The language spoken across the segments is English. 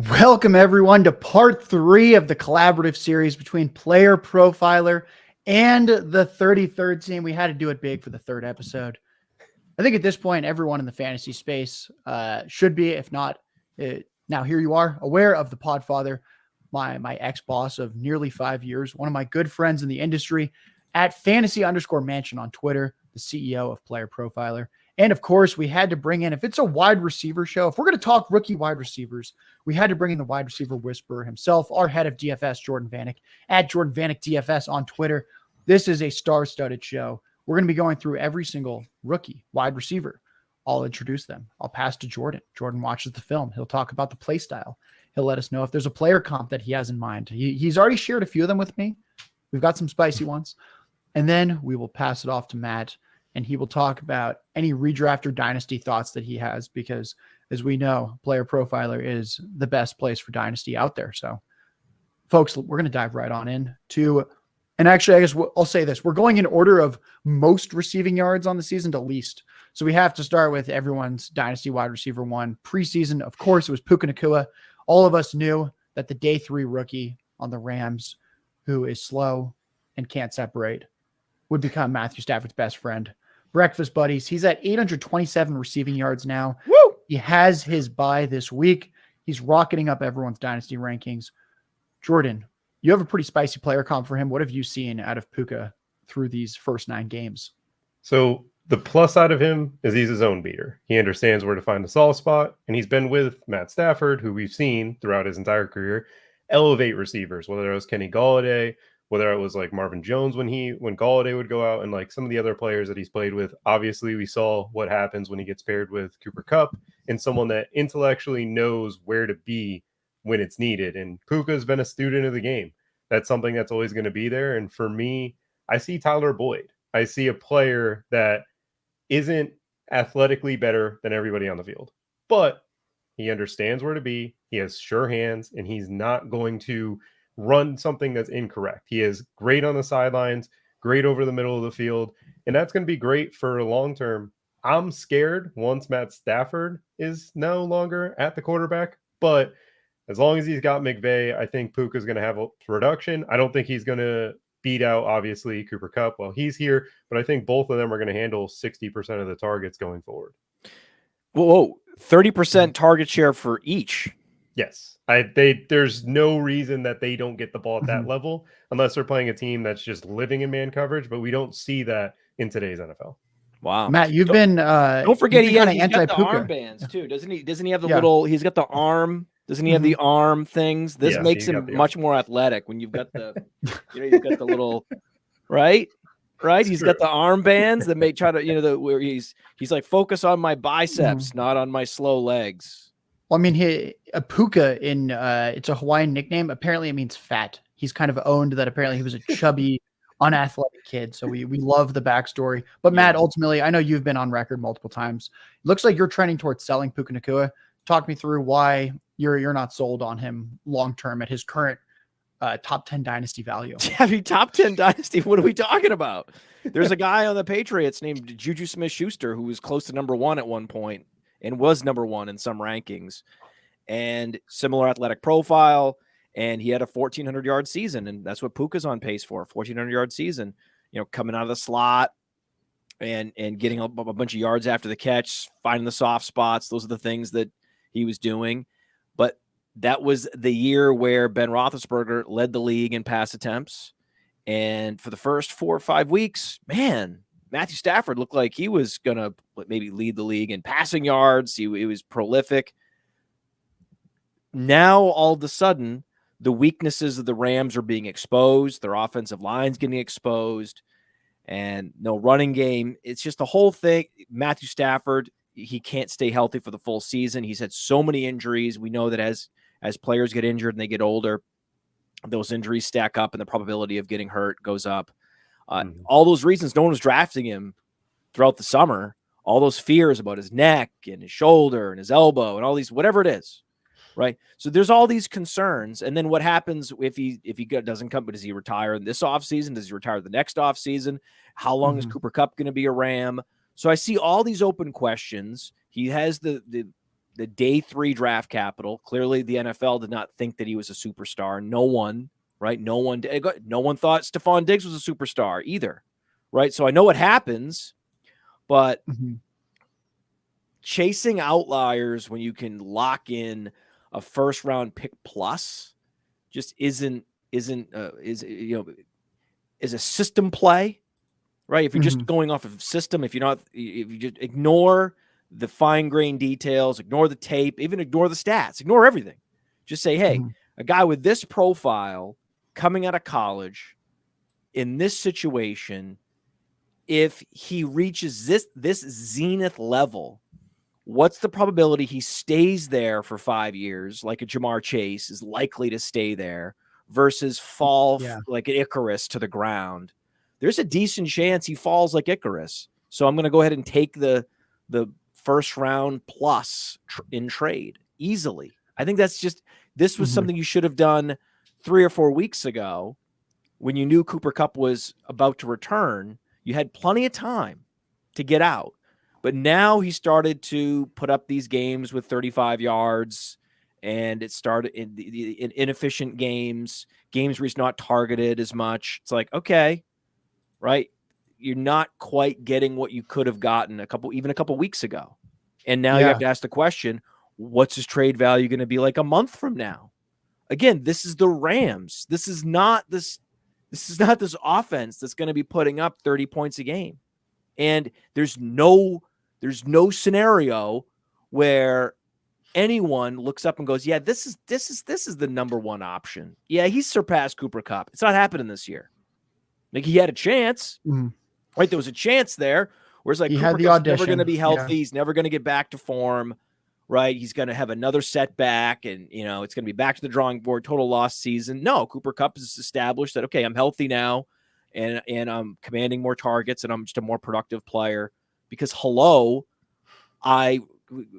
Welcome, everyone, to part 3 of the collaborative series between Player Profiler and the 33rd team. We had to do it big for the third episode. I think at this point, everyone in the fantasy space should be, if not, now here you are, aware of the Podfather, my ex-boss of nearly 5 years, one of my good friends in the industry, at fantasy_mansion on Twitter, the CEO of Player Profiler. And of course, we had to bring in, if it's a wide receiver show, if we're going to talk rookie wide receivers, we had to bring in the wide receiver whisperer himself, our head of DFS, Jordan Vanek, at Jordan Vanek DFS on Twitter. This is a star-studded show. We're going to be going through every single rookie wide receiver. I'll introduce them. I'll pass to Jordan. Jordan watches the film. He'll talk about the play style. He'll let us know if there's a player comp that he has in mind. He's already shared a few of them with me. We've got some spicy ones. And then we will pass it off to Matt, and he will talk about any redraft or dynasty thoughts that he has, because as we know, Player Profiler is the best place for dynasty out there. So folks, we're going to dive right on in to, and actually, I guess I'll say this. We're going in order of most receiving yards on the season to least. So we have to start with everyone's dynasty wide receiver one. Preseason, of course, it was Puka Nacua. All of us knew that the day 3 rookie on the Rams, who is slow and can't separate, would become Matthew Stafford's best friend. Breakfast buddies. He's at 827 receiving yards now. Woo! He has his bye this week. He's rocketing up everyone's dynasty rankings. Jordan, you have a pretty spicy player comp for him. What have you seen out of Puka through these first 9 games? So the plus side of him is he's his own beater. He understands where to find the soft spot, and he's been with Matt Stafford, who we've seen throughout his entire career, elevate receivers, whether it was Kenny Golladay, whether it was like Marvin Jones when Golladay would go out, and like some of the other players that he's played with. Obviously, we saw what happens when he gets paired with Cooper Kupp and someone that intellectually knows where to be when it's needed. And Puka's been a student of the game. That's something that's always going to be there. And for me, I see Tyler Boyd. I see a player that isn't athletically better than everybody on the field, but he understands where to be. He has sure hands, and he's not going to run something that's incorrect. He is great on the sidelines, great over the middle of the field, and that's going to be great for long term. I'm scared once Matt Stafford is no longer at the quarterback, but as long as he's got McVay, I think Puka's going to have a production. I don't think he's going to beat out, obviously, Cooper Kupp while he's here, but I think both of them are going to handle 60% of the targets going forward. Whoa, 30% target share for each. Yes. There's no reason that they don't get the ball at that level unless they're playing a team that's just living in man coverage, but we don't see that in today's NFL. Wow. Matt, you've been don't forget he's got the anti-Puka armbands too, doesn't he? Doesn't he have the little, he's got the arm, doesn't he have the arm things? This makes him much more athletic when you've got the you've got the little right? He's got the armbands that may try to, where he's like, focus on my biceps, not on my slow legs. Well, I mean, a Puka it's a Hawaiian nickname. Apparently it means fat. He's kind of owned that apparently he was a chubby, unathletic kid. So we love the backstory. But Matt, ultimately, I know you've been on record multiple times. It looks like you're trending towards selling Puka Nacua. Talk me through why you're not sold on him long-term at his current top 10 dynasty value. I mean, top 10 dynasty. What are we talking about? There's a guy on the Patriots named Juju Smith-Schuster who was close to number 1 at one point and was number 1 in some rankings, and similar athletic profile. And he had a 1,400-yard season, and that's what Puka's on pace for, 1,400-yard season, coming out of the slot and getting a bunch of yards after the catch, finding the soft spots. Those are the things that he was doing. But that was the year where Ben Roethlisberger led the league in pass attempts. And for the first 4 or 5 weeks, man, Matthew Stafford looked like he was going to maybe lead the league in passing yards. He was prolific. Now, all of a sudden, the weaknesses of the Rams are being exposed. Their offensive line's getting exposed, and no running game. It's just the whole thing. Matthew Stafford, he can't stay healthy for the full season. He's had so many injuries. We know that as players get injured and they get older, those injuries stack up and the probability of getting hurt goes up. All those reasons no one was drafting him throughout the summer, all those fears about his neck and his shoulder and his elbow and all these, whatever it is, right? So there's all these concerns. And then what happens if he doesn't come, but does he retire in this offseason? Does he retire the next offseason? How long is Cooper Kupp going to be a Ram? So I see all these open questions. He has the the day 3 draft capital. Clearly, the NFL did not think that he was a superstar. No one, right? No one thought Stephon Diggs was a superstar either, right? So I know what happens, but chasing outliers when you can lock in a first round pick plus just is a system play, right? If you're just going off of system, if you just ignore the fine grained details, ignore the tape, even ignore the stats, ignore everything. Just say, hey, a guy with this profile coming out of college in this situation, if he reaches this zenith level, what's the probability he stays there for 5 years, like a Jamar Chase is likely to stay there, versus fall like an Icarus to the ground? There's a decent chance he falls like Icarus. So I'm going to go ahead and take the first round plus in trade easily. I think this was something you should have done 3 or 4 weeks ago when you knew Cooper Kupp was about to return. You had plenty of time to get out. But now he started to put up these games with 35 yards, and it started in inefficient games where he's not targeted as much. It's like, okay, right? You're not quite getting what you could have gotten a couple weeks ago. And now you have to ask the question, what's his trade value going to be like a month from now? Again, this is the Rams. This is not this offense that's going to be putting up 30 points a game. And there's no scenario where anyone looks up and goes, yeah, this is the number one option. Yeah, he's surpassed Cooper Kupp. It's not happening this year. Like, he had a chance, right? There was a chance there. Whereas like Cooper Kupp's never going to be healthy. He's never going to get back to form, right? He's going to have another setback, and it's going to be back to the drawing board. Total lost season. No, Cooper Kupp has established that, okay, I'm healthy now, and I'm commanding more targets, and I'm just a more productive player. Because I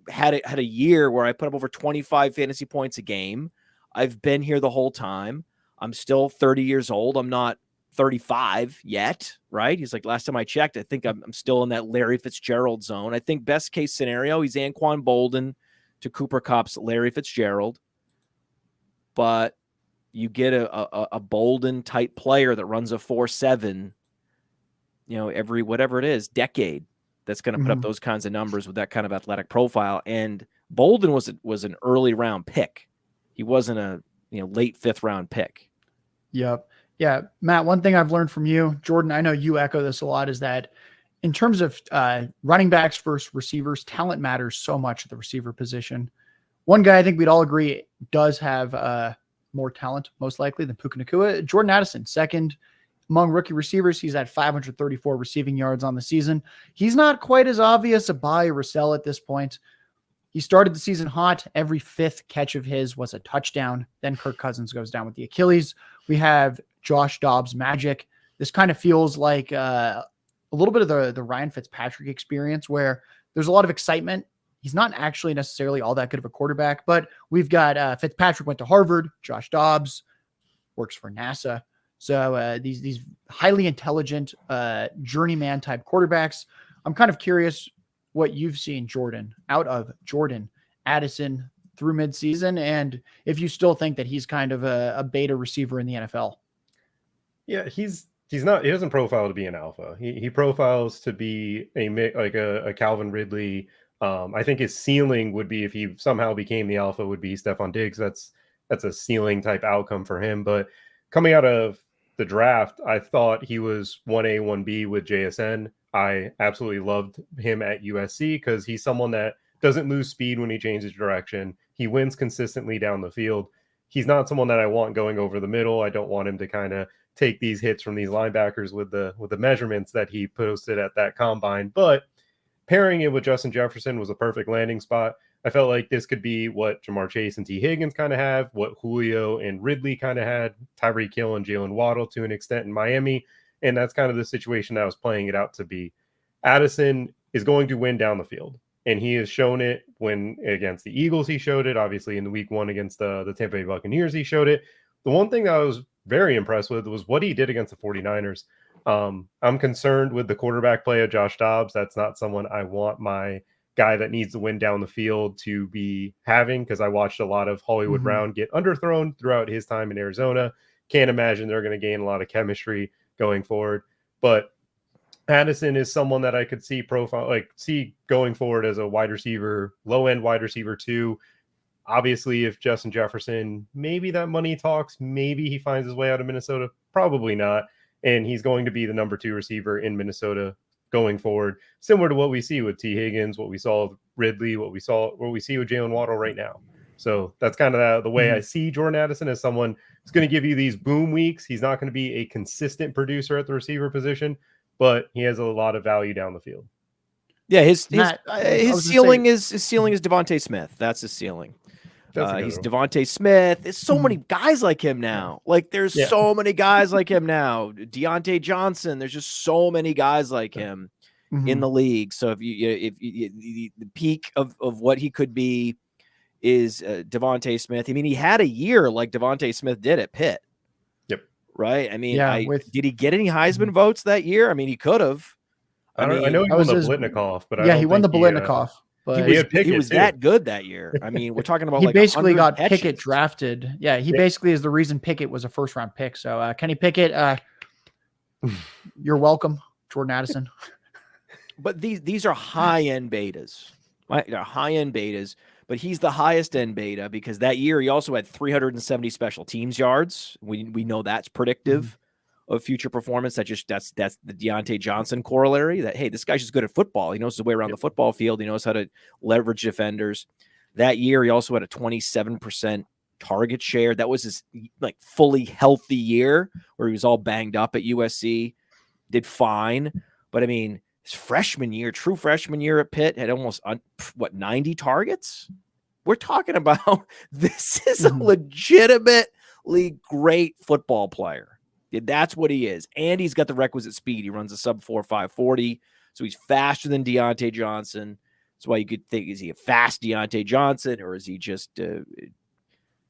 had a year where I put up over 25 fantasy points a game. I've been here the whole time. I'm still 30 years old. I'm not 35 yet, right? He's like, last time I checked, I think I'm still in that Larry Fitzgerald zone. I think best case scenario, he's Anquan Bolden to Cooper Kupp's Larry Fitzgerald. But you get a Bolden type player that runs a 4.7, every whatever it is, decade, that's going to put up those kinds of numbers with that kind of athletic profile. And Bolden was an early round pick. He wasn't a late 5th round pick. Yep. Yeah, Matt, one thing I've learned from you, Jordan, I know you echo this a lot, is that in terms of running backs versus receivers, talent matters so much at the receiver position. One guy I think we'd all agree does have more talent, most likely, than Puka Nacua. Jordan Addison, second among rookie receivers. He's at 534 receiving yards on the season. He's not quite as obvious a buy or sell at this point. He started the season hot. Every 5th catch of his was a touchdown. Then Kirk Cousins goes down with the Achilles. We have Josh Dobbs magic. This kind of feels like a little bit of the Ryan Fitzpatrick experience, where there's a lot of excitement. He's not actually necessarily all that good of a quarterback, but we've got Fitzpatrick went to Harvard. Josh Dobbs works for NASA. So these highly intelligent journeyman type quarterbacks. I'm kind of curious what you've seen, Jordan, out of Jordan Addison through midseason, and if you still think that he's kind of a beta receiver in the NFL. Yeah, he's not. He doesn't profile to be an alpha. He profiles to be a Calvin Ridley. I think his ceiling would be, if he somehow became the alpha, would be Stephon Diggs. That's a ceiling type outcome for him. But coming out of the draft, I thought he was 1A, 1B with JSN. I absolutely loved him at USC because he's someone that doesn't lose speed when he changes direction. He wins consistently down the field. He's not someone that I want going over the middle. I don't want him to kind of take these hits from these linebackers with the measurements that he posted at that combine. But pairing it with Justin Jefferson was a perfect landing spot. I felt like this could be what Jamar Chase and T. Higgins kind of have, what Julio and Ridley kind of had, Tyreek Hill and Jalen Waddle to an extent in Miami. And that's kind of the situation that I was playing it out to be. Addison is going to win down the field. And he has shown it when against the Eagles, he showed it. Obviously, in the week 1 against the Tampa Bay Buccaneers, he showed it. The one thing that I was very impressed with was what he did against the 49ers. I'm concerned with the quarterback play of Josh Dobbs. That's not someone I want my guy that needs to win down the field to be having, because I watched a lot of Hollywood Brown get underthrown throughout his time in Arizona. Can't imagine they're going to gain a lot of chemistry going forward. But Addison is someone that I could see see going forward as a wide receiver, low end wide receiver 2. Obviously, if Justin Jefferson, maybe that money talks, maybe he finds his way out of Minnesota, probably not. And he's going to be the number 2 receiver in Minnesota going forward, similar to what we see with T. Higgins, what we saw with Ridley, what we see with Jalen Waddle right now. So that's kind of the way I see Jordan Addison, as someone who's going to give you these boom weeks. He's not going to be a consistent producer at the receiver position, but he has a lot of value down the field. Yeah, his ceiling is Devontae Smith. That's his ceiling. He's Devontae Smith. There's so many guys like him now. Like there's so many guys like him now. Deontay Johnson. There's just so many guys like him in the league. So if the peak of what he could be is Devontae Smith. I mean, he had a year like Devontae Smith did at Pitt. Yep. Right. I mean, did he get any Heisman votes that year? I mean, he could have. I know he won the Blitnikoff, but he won the Blitnikoff. But he was that good that year. I mean, we're talking about he basically got Pickett drafted. Yeah, he basically is the reason Pickett was a first round pick. So Kenny Pickett, you're welcome, Jordan Addison. But these are high end betas, right? They're high end betas. But he's the highest end beta because that year he also had 370 special teams yards. We know that's predictive of future performance. That's the Deontay Johnson corollary that, hey, this guy's just good at football. He knows his way around the football field. He knows how to leverage defenders. That year, he also had a 27% target share. That was his fully healthy year where he was all banged up at USC, did fine. But I mean, his true freshman year at Pitt had almost 90 targets. We're talking about this is a legitimately great football player. That's what he is. And he's got the requisite speed. He runs a sub 4.5 40. So he's faster than Deontay Johnson. That's why you could think, is he a fast Deontay Johnson or is he just,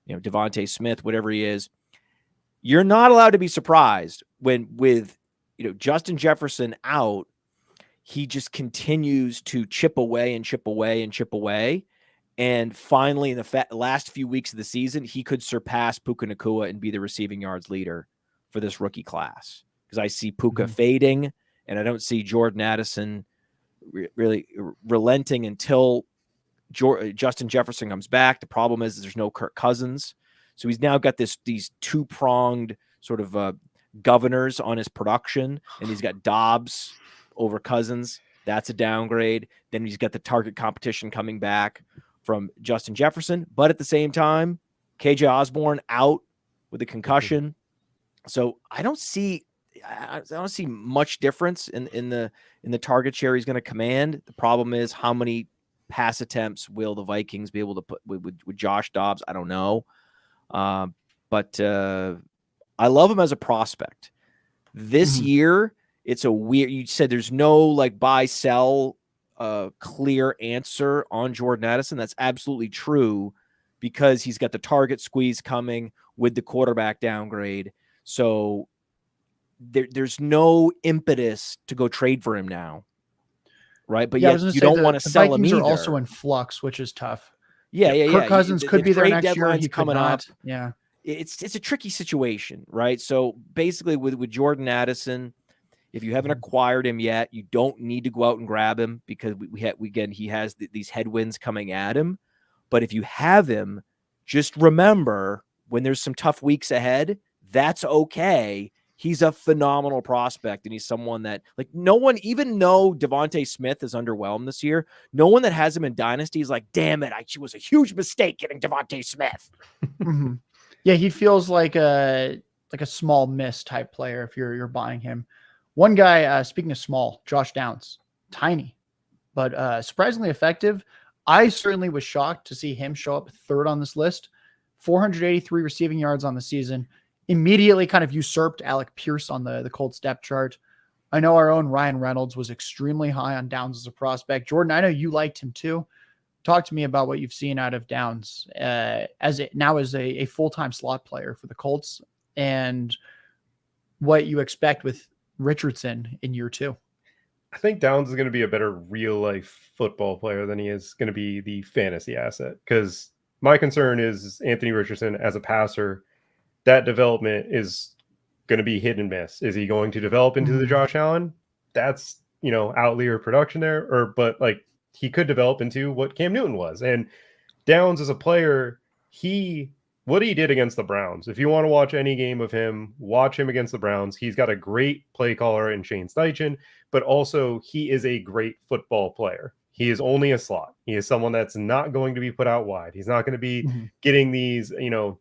Devontae Smith, whatever he is? You're not allowed to be surprised when with, Justin Jefferson out, he just continues to chip away and chip away and chip away. And finally, in the last few weeks of the season, he could surpass Puka Nacua and be the receiving yards leader for this rookie class, because I see Puka fading and I don't see Jordan Addison really relenting until Justin Jefferson comes back. The problem is there's no Kirk Cousins. So he's now got these two-pronged sort of governors on his production, and he's got Dobbs over Cousins. That's a downgrade. Then he's got the target competition coming back from Justin Jefferson. But at the same time, KJ Osborne out with a concussion. So I don't see much difference in the target share he's going to command. The problem is how many pass attempts will the Vikings be able to put with Josh Dobbs? I don't know. But I love him as a prospect. This year, it's a weird, you said there's no buy sell clear answer on Jordan Addison. That's absolutely true because he's got the target squeeze coming with the quarterback downgrade. So there's no impetus to go trade for him now, right? But yet you don't want to sell him either. Are also in flux, which is tough. Yeah. Kirk Cousins could be there next year. He coming up. Yeah, it's a tricky situation, right? So basically, with Jordan Addison, if you haven't acquired him yet, you don't need to go out and grab him because he has these headwinds coming at him. But if you have him, just remember when there's some tough weeks ahead. That's okay. He's a phenomenal prospect, and he's someone that no one, even though Devontae Smith is underwhelmed this year, no one that has him in Dynasty is like, damn it, it was a huge mistake getting Devontae Smith. Yeah, he feels like a small miss type player if you're buying him. One guy, speaking of small, Josh Downs, tiny, but surprisingly effective. I certainly was shocked to see him show up third on this list. 483 receiving yards on the season. Immediately kind of usurped Alec Pierce on the Colts depth chart. I know our own Ryan Reynolds was extremely high on Downs as a prospect. Jordan, I know you liked him too. Talk to me about what you've seen out of Downs as a full-time slot player for the Colts and what you expect with Richardson in year 2. I think Downs is going to be a better real life football player than he is going to be the fantasy asset. Because my concern is Anthony Richardson as a passer, that development is going to be hit and miss. Is he going to develop into the Josh Allen? That's, outlier production there, but like he could develop into what Cam Newton was. And Downs as a player, what he did against the Browns. If you want to watch any game of him, watch him against the Browns. He's got a great play caller in Shane Steichen, but also he is a great football player. He is only a slot. He is someone that's not going to be put out wide. He's not going to be getting these,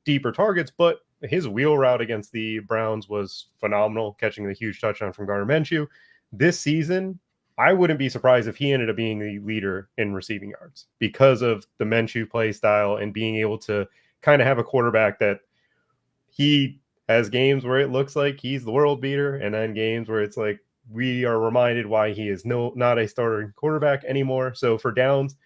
deeper targets, but his wheel route against the Browns was phenomenal, catching the huge touchdown from Gardner Minshew. This season, I wouldn't be surprised if he ended up being the leader in receiving yards because of the Minshew play style and being able to kind of have a quarterback that he has games where it looks like he's the world beater, and then games where it's like we are reminded why he is not a starting quarterback anymore. So for Downs,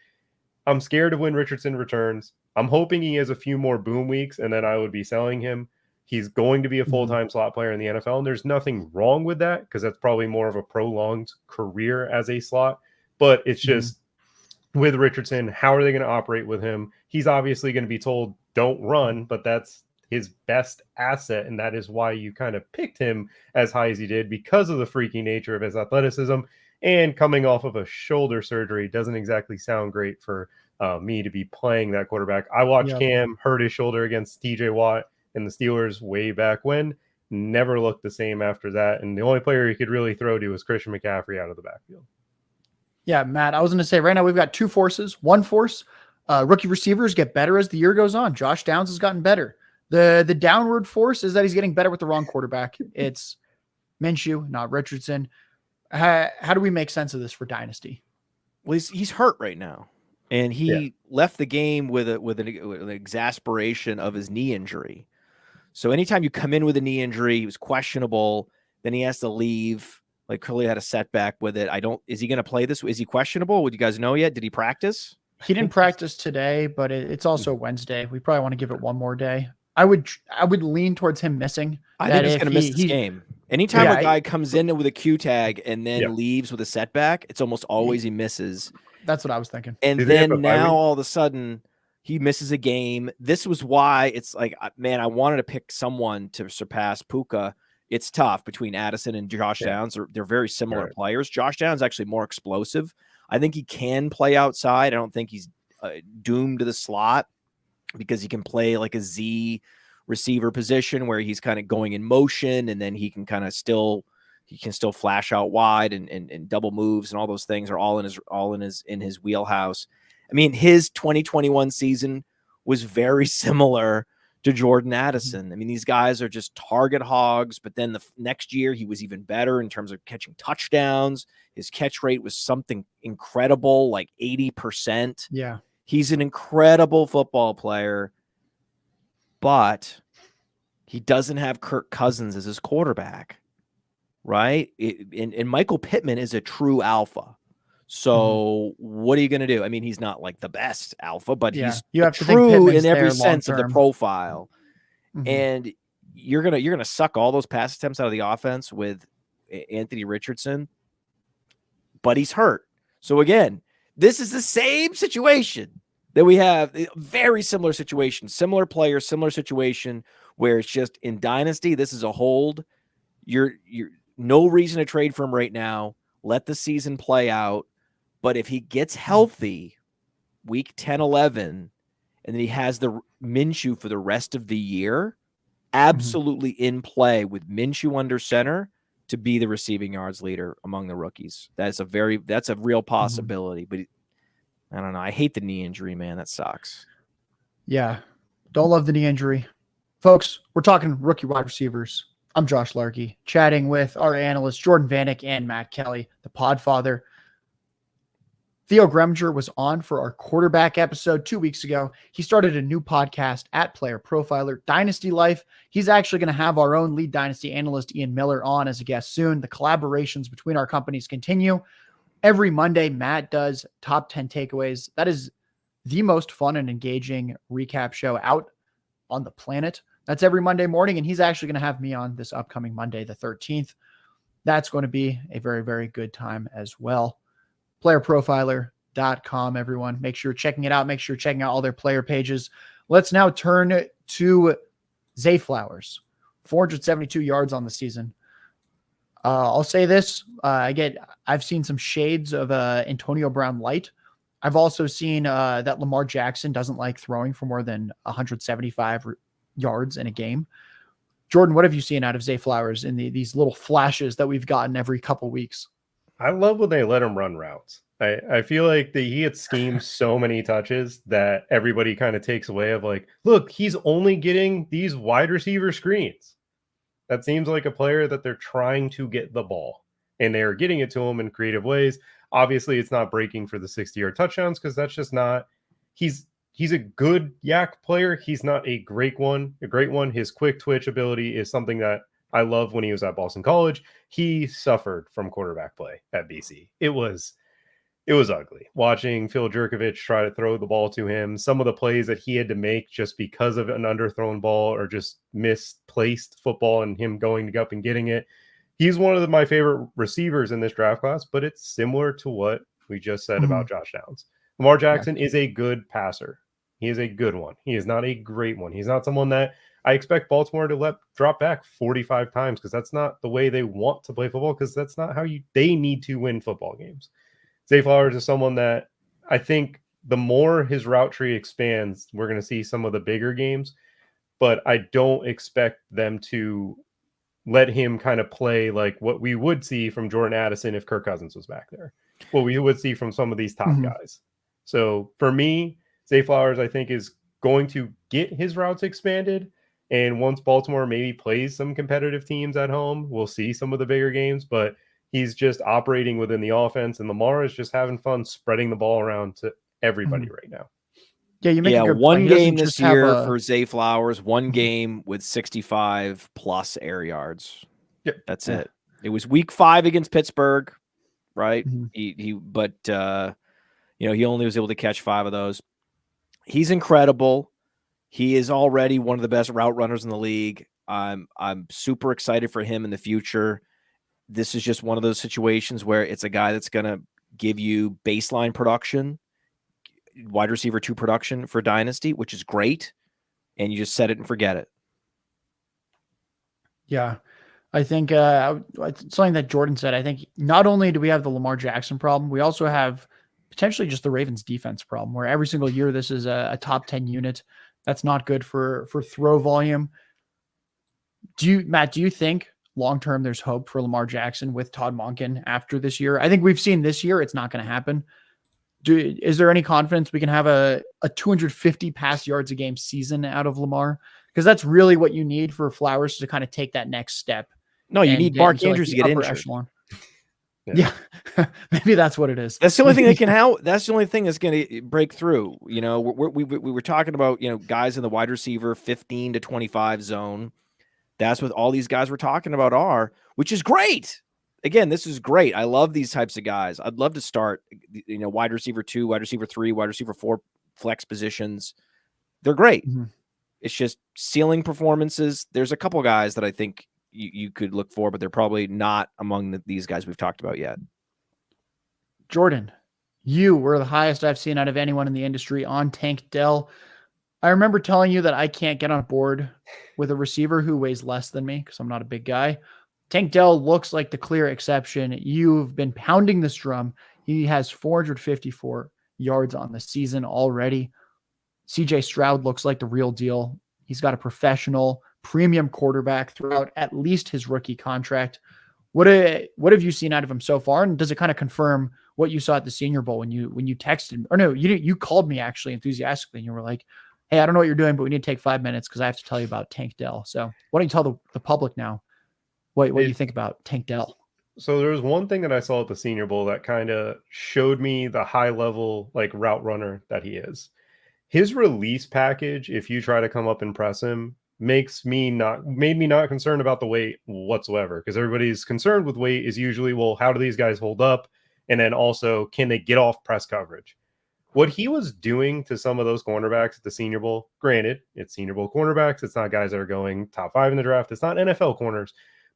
I'm scared of when Richardson returns. I'm hoping he has a few more boom weeks, and then I would be selling him. He's going to be a full-time slot player in the NFL, and there's nothing wrong with that because that's probably more of a prolonged career as a slot. But it's just with Richardson, how are they going to operate with him? He's obviously going to be told, don't run, but that's his best asset, and that is why you kind of picked him as high as he did because of the freaky nature of his athleticism. And coming off of a shoulder surgery doesn't exactly sound great for me to be playing that quarterback. I watched Cam hurt his shoulder against TJ Watt and the Steelers way back when. Never looked the same after that. And the only player he could really throw to was Christian McCaffrey out of the backfield. Yeah, Matt, I was going to say right now we've got two forces. One force, rookie receivers get better as the year goes on. Josh Downs has gotten better. The downward force is that he's getting better with the wrong quarterback. It's Minshew, not Richardson. How do we make sense of this for Dynasty? Well, he's hurt right now, and he left the game with an exasperation of his knee injury. So anytime you come in with a knee injury, he was questionable, then he has to leave. Like clearly had a setback with it. Is he going to play this? Is he questionable? Would you guys know yet? Did he practice? He didn't practice today, but it's also Wednesday. We probably want to give it one more day. I would lean towards him missing. I think he's going to miss this game. Anytime a guy comes in with a Q tag and then leaves with a setback, it's almost always he misses. That's what I was thinking. And then now all of a sudden he misses a game. This was why it's like, man, I wanted to pick someone to surpass Puka. It's tough between Addison and Josh Downs. They're very similar players. Josh Downs is actually more explosive. I think he can play outside. I don't think he's doomed to the slot because he can play like a Z receiver position where he's kind of going in motion, and then he can kind of still flash out wide and double moves and all those things are all in his wheelhouse. I mean, his 2021 season was very similar to Jordan Addison. I mean, these guys are just target hogs, but then the next year he was even better in terms of catching touchdowns. His catch rate was something incredible, like 80%. Yeah. He's an incredible football player, but he doesn't have Kirk Cousins as his quarterback, right? And Michael Pittman is a true alpha. So what are you going to do? I mean, he's not like the best alpha, but he's true in every sense of the profile. And you're gonna suck all those pass attempts out of the offense with Anthony Richardson, but he's hurt. So again, this is the same situation that we have. Very similar situation, similar player, similar situation, where it's just in Dynasty, this is a hold. You're no reason to trade for him right now. Let the season play out. But if he gets healthy week 10, 11, and then he has the Minshew for the rest of the year, absolutely in play with Minshew under center to be the receiving yards leader among the rookies. That's a real possibility. But I don't know. I hate the knee injury, man. That sucks. Yeah. Don't love the knee injury. Folks, we're talking rookie wide receivers. I'm Josh Larky, chatting with our analysts, Jordan Vanek and Matt Kelley, the Podfather. Theo Greminger was on for our quarterback episode 2 weeks ago. He started a new podcast at Player Profiler, Dynasty Life. He's actually going to have our own lead Dynasty analyst, Ian Miller, on as a guest soon. The collaborations between our companies continue. Every Monday, Matt does top 10 takeaways. That is the most fun and engaging recap show out on the planet. That's every Monday morning, and he's actually going to have me on this upcoming Monday, the 13th. That's going to be a very, very good time as well. PlayerProfiler.com, everyone. Make sure you're checking it out. Make sure you're checking out all their player pages. Let's now turn to Zay Flowers. 472 yards on the season. I'll say this. I've seen some shades of Antonio Brown light. I've also seen that Lamar Jackson doesn't like throwing for more than 175 yards in a game. Jordan, what have you seen out of Zay Flowers in these little flashes that we've gotten every couple weeks? I love when they let him run routes. I feel like he had schemed so many touches that everybody kind of takes away of like, look, he's only getting these wide receiver screens. That seems like a player that they're trying to get the ball, and they are getting it to him in creative ways. Obviously, it's not breaking for the 60-yard touchdowns because that's just not. He's a good yak player. He's not a great one. His quick twitch ability is something that I love when he was at Boston College. He suffered from quarterback play at BC. It was ugly watching Phil Jerkovich try to throw the ball to him. Some of the plays that he had to make just because of an underthrown ball or just misplaced football and him going up and getting it. He's one of my favorite receivers in this draft class, but it's similar to what we just said about Josh Downs. Lamar Jackson is a good passer. He is a good one. He is not a great one. He's not someone that I expect Baltimore to let drop back 45 times because that's not the way they want to play football, because that's not how they need to win football games. Zay Flowers is someone that I think the more his route tree expands, we're going to see some of the bigger games, but I don't expect them to let him kind of play like what we would see from Jordan Addison if Kirk Cousins was back there, what we would see from some of these top guys. So for me, Zay Flowers, I think, is going to get his routes expanded. And once Baltimore maybe plays some competitive teams at home, we'll see some of the bigger games, but he's just operating within the offense, and Lamar is just having fun spreading the ball around to everybody right now. Yeah, you make a good one point. game this year for Zay Flowers, one game with 65 plus air yards. Yep. That's it. It was week 5 against Pittsburgh, right? He only was able to catch 5 of those. He's incredible. He is already one of the best route runners in the league. I'm super excited for him in the future. This is just one of those situations where it's a guy that's going to give you baseline production, wide receiver 2 production for Dynasty, which is great. And you just set it and forget it. Yeah. I think something that Jordan said, I think not only do we have the Lamar Jackson problem, we also have potentially just the Ravens defense problem, where every single year this is a top 10 unit. That's not good for throw volume. Matt, do you think long-term there's hope for Lamar Jackson with Todd Monken after this year? I think we've seen this year it's not going to happen. Is there any confidence we can have a 250 pass yards a game season out of Lamar? Because that's really what you need for Flowers to kind of take that next step. No, you need Mark Andrews to get injured. Echelon. Yeah. Maybe that's what it is. That's the only thing that can help. That's the only thing that's going to break through. You know, we were talking about, guys in the wide receiver 15 to 25 zone. That's what all these guys we're talking about are, which is great. Again, this is great. I love these types of guys. I'd love to start, wide receiver 2, wide receiver 3, wide receiver 4 flex positions. They're great. It's just ceiling performances. There's a couple guys that I think you could look for, but they're probably not among these guys we've talked about yet. Jordan, you were the highest I've seen out of anyone in the industry on Tank Dell. I remember telling you that I can't get on board with a receiver who weighs less than me because I'm not a big guy. Tank Dell looks like the clear exception. You've been pounding this drum. He has 454 yards on the season already. CJ Stroud looks like the real deal. He's got a professional premium quarterback throughout at least his rookie contract. What have you seen out of him so far? And does it kind of confirm what you saw at the Senior Bowl when you texted, or no, you called me actually enthusiastically and you were like, hey, I don't know what you're doing, but we need to take 5 minutes because I have to tell you about Tank Dell. So why don't you tell the public now what you think about Tank Dell? So there was one thing that I saw at the Senior Bowl that kind of showed me the high level route runner that he is. His release package, if you try to come up and press him, made me not concerned about the weight whatsoever, because everybody's concerned with weight is usually, well, how do these guys hold up? And then also, can they get off press coverage? What he was doing to some of those cornerbacks at the Senior Bowl, granted, it's Senior Bowl cornerbacks. It's not guys that are going top 5 in the draft. It's not NFL corners,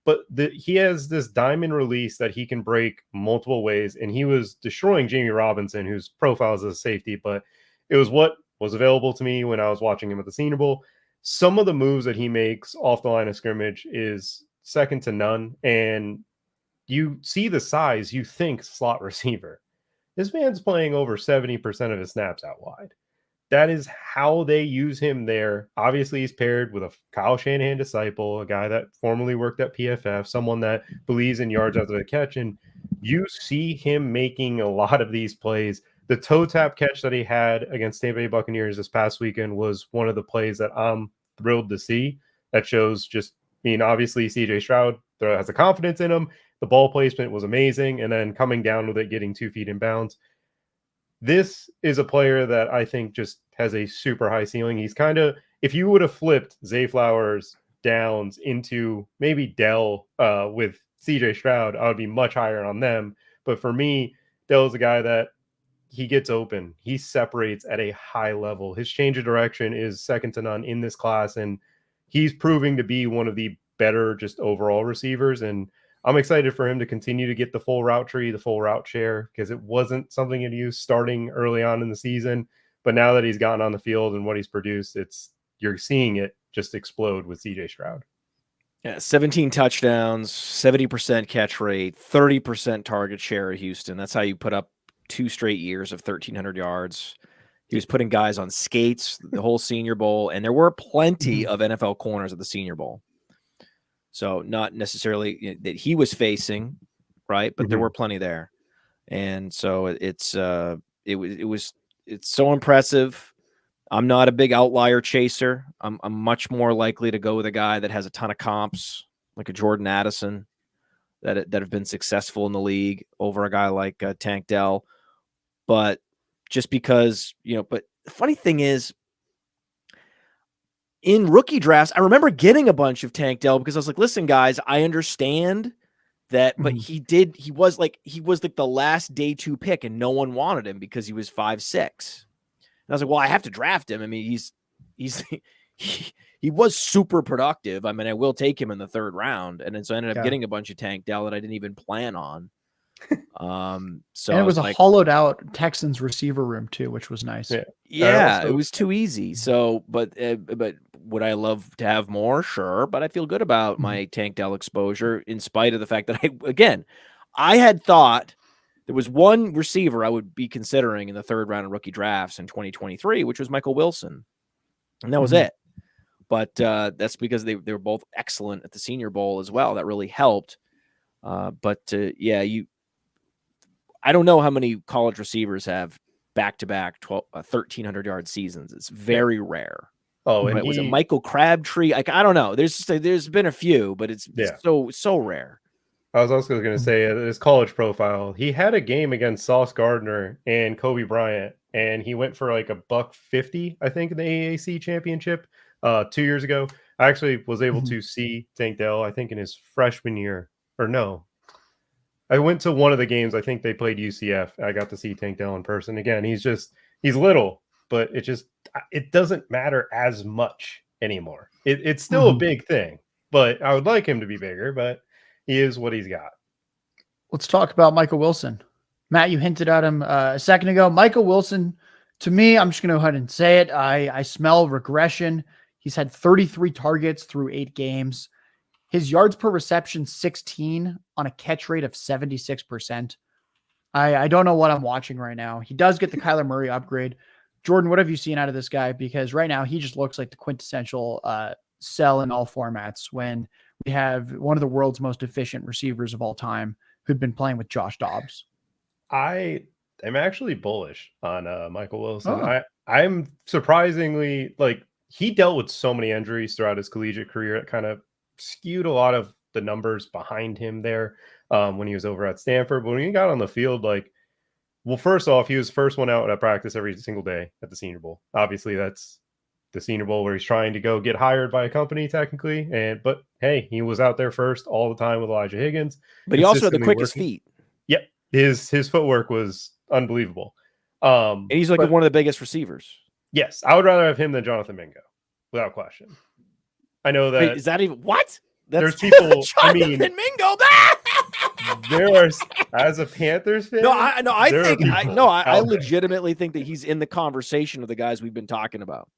but he has this diamond release that he can break multiple ways, and he was destroying Jamie Robinson, whose profile is a safety, but it was what was available to me when I was watching him at the Senior Bowl. Some of the moves that he makes off the line of scrimmage is second to none, and you see the size, you think slot receiver. This man's playing over 70% of his snaps out wide. That is how they use him there. Obviously, he's paired with a Kyle Shanahan disciple, a guy that formerly worked at PFF, someone that believes in yards after the catch. And you see him making a lot of these plays. The toe tap catch that he had against Tampa Bay Buccaneers this past weekend was one of the plays that I'm thrilled to see. That shows just, obviously CJ Stroud has the confidence in him. The ball placement was amazing. And then coming down with it, getting 2 feet in bounds. This is a player that I think just has a super high ceiling. He's kind of, if you would have flipped Zay Flowers Downs into maybe Dell with CJ Stroud, I would be much higher on them. But for me, Dell is a guy that he gets open. He separates at a high level. His change of direction is second to none in this class. And he's proving to be one of the better just overall receivers. And I'm excited for him to continue to get the full route tree, the full route share, because it wasn't something he'd used starting early on in the season. But now that he's gotten on the field and what he's produced, you're seeing it just explode with CJ Stroud. Yeah, 17 touchdowns, 70% catch rate, 30% target share at Houston. That's how you put up 2 straight years of 1,300 yards. He was putting guys on skates the whole Senior Bowl, and there were plenty of NFL corners at the Senior Bowl. So not necessarily that he was facing, right? But there were plenty there. And so it's so impressive. I'm not a big outlier chaser. I'm much more likely to go with a guy that has a ton of comps, like a Jordan Addison, that have been successful in the league over a guy like Tank Dell. But just because, but the funny thing is, in rookie drafts, I remember getting a bunch of Tank Dell because I was like, listen, guys, I understand that, but he was like the last day 2 pick and no one wanted him because he was 5'6". And I was like, well, I have to draft him. I mean, he was super productive. I mean, I will take him in the 3rd round. And then so I ended up getting a bunch of Tank Dell that I didn't even plan on. So and it was a hollowed out Texans receiver room too, which was nice. Yeah, it was too easy. So, but would I love to have more? Sure, but I feel good about my Tank Dell exposure in spite of the fact that I had thought there was one receiver I would be considering in the 3rd round of rookie drafts in 2023, which was Michael Wilson, and that was it. But that's because they were both excellent at the Senior Bowl as well. That really helped. I don't know how many college receivers have back-to-back 1,300 yard seasons. It's very rare. Oh, and was it Michael Crabtree? I don't know. There's been a few, but it's so rare. I was also going to say his college profile. He had a game against Sauce Gardner and Kobe Bryant, and he went for like $150, I think, in the AAC championship 2 years ago. I actually was able to see Tank Dell, I think, in his freshman year, or no. I went to one of the games. I think they played UCF. I got to see Tank Dell in person. Again, he's little, but it doesn't matter as much anymore. It's still a big thing, but I would like him to be bigger, but he is what he's got. Let's talk about Michael Wilson. Matt, you hinted at him a second ago. Michael Wilson, to me, I'm just going to go ahead and say it. I smell regression. He's had 33 targets through 8 games. His yards per reception, 16 on a catch rate of 76%. I don't know what I'm watching right now. He does get the Kyler Murray upgrade. Jordan, what have you seen out of this guy? Because right now he just looks like the quintessential sell in all formats when we have one of the world's most efficient receivers of all time who'd been playing with Josh Dobbs. I am actually bullish on Michael Wilson. I'm surprisingly, he dealt with so many injuries throughout his collegiate career. It kind of skewed a lot of the numbers behind him there when he was over at Stanford. But when he got on the field, first off, he was first one out at practice every single day at the Senior Bowl. Obviously, that's the Senior Bowl where he's trying to go get hired by a company technically. But hey, he was out there first all the time with Elijah Higgins. But he also had the quickest feet. Yep. His footwork was unbelievable. And he's one of the biggest receivers. Yes. I would rather have him than Jonathan Mingo, without question. I know that. Wait, is that even what? there's people. I Jonathan mean, Mingo. there are, as a Panthers fan. I legitimately think that he's in the conversation of the guys we've been talking about.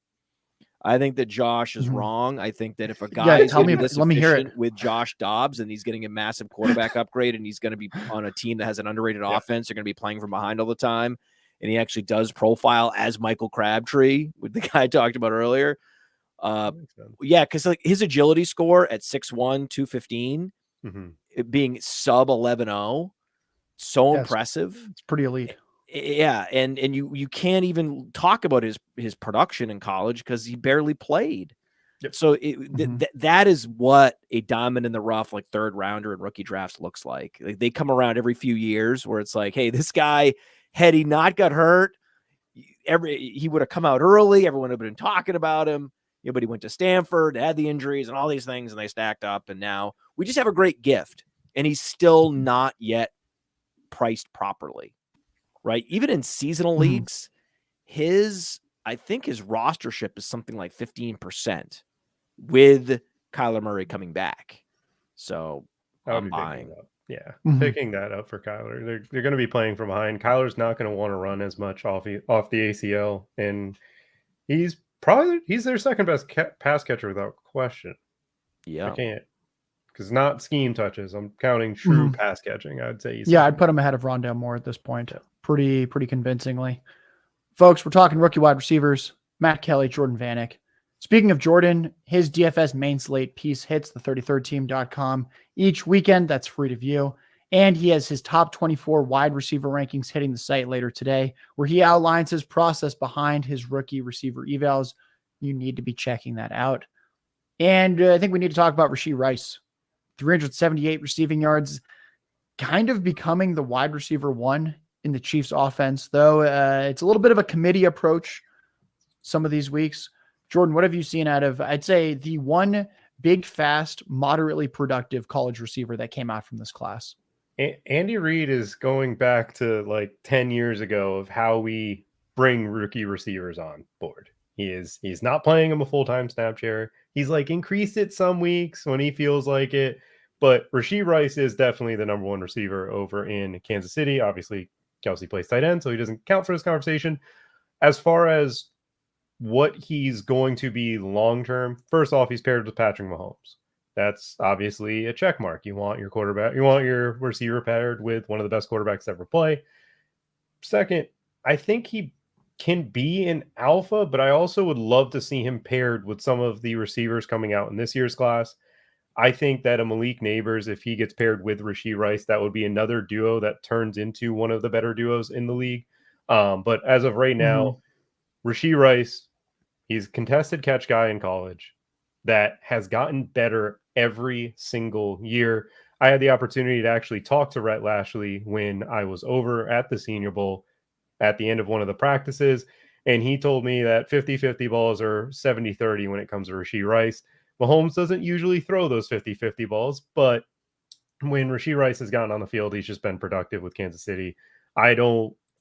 I think that Josh is wrong. I think that if a guy is going to be this efficient with Josh Dobbs and he's getting a massive quarterback upgrade and he's going to be on a team that has an underrated offense, they're going to be playing from behind all the time, and he actually does profile as Michael Crabtree, with the guy I talked about earlier. Because like his agility score at 6'1", 215, it being sub 11.0, so impressive. It's pretty elite. Yeah, and you can't even talk about his production in college because he barely played. Yep. So that is what a diamond in the rough, like third rounder in rookie drafts looks like. Like they come around every few years where it's like, hey, this guy, had he not got hurt, he would have come out early. Everyone would have been talking about him. But he went to Stanford, had the injuries and all these things, and they stacked up. And now we just have a great gift, and he's still not yet priced properly. Right. Even in seasonal leagues, I think his rostership is something like 15% with Kyler Murray coming back. So I'm buying. Picking that up for Kyler. They're going to be playing from behind. Kyler's not going to want to run as much off the ACL, and he's their second best pass catcher without question. Yeah, I can't. Because not scheme touches. I'm counting true pass catching. I'd say. I'd put him ahead of Rondale Moore at this point. Pretty convincingly. Folks, we're talking rookie wide receivers, Matt Kelley, Jordan Vanek. Speaking of Jordan, his DFS main slate piece hits the 33rdteam.com each weekend. That's free to view. And he has his top 24 wide receiver rankings hitting the site later today, where he outlines his process behind his rookie receiver evals. You need to be checking that out. And I think we need to talk about Rashee Rice. 378 receiving yards, kind of becoming the wide receiver one in the Chiefs offense, though it's a little bit of a committee approach some of these weeks. Jordan, what have you seen out of, I'd say, the one big, fast, moderately productive college receiver that came out from this class? Andy Reid is going back to like 10 years ago of how we bring rookie receivers on board. He's not playing him a full-time snap share. He's like increased it some weeks when he feels like it. But Rashee Rice is definitely the number one receiver over in Kansas City. Obviously, Kelsey plays tight end, so he doesn't count for this conversation. As far as what he's going to be long-term, first off, he's paired with Patrick Mahomes. That's obviously a check mark. You want your quarterback, you want your receiver paired with one of the best quarterbacks to ever play. Second, I think he can be an alpha, but I also would love to see him paired with some of the receivers coming out in this year's class. I think that a Malik Neighbors, if he gets paired with Rashee Rice, that would be another duo that turns into one of the better duos in the league. But as of right now, Rashee Rice, he's a contested catch guy in college that has gotten better every single year. I had the opportunity to actually talk to Rhett Lashley when I was over at the Senior Bowl at the end of one of the practices, and he told me that 50-50 balls are 70-30 when it comes to Rashee Rice. Mahomes doesn't usually throw those 50-50 balls, but when Rashee Rice has gotten on the field, he's just been productive with Kansas City. I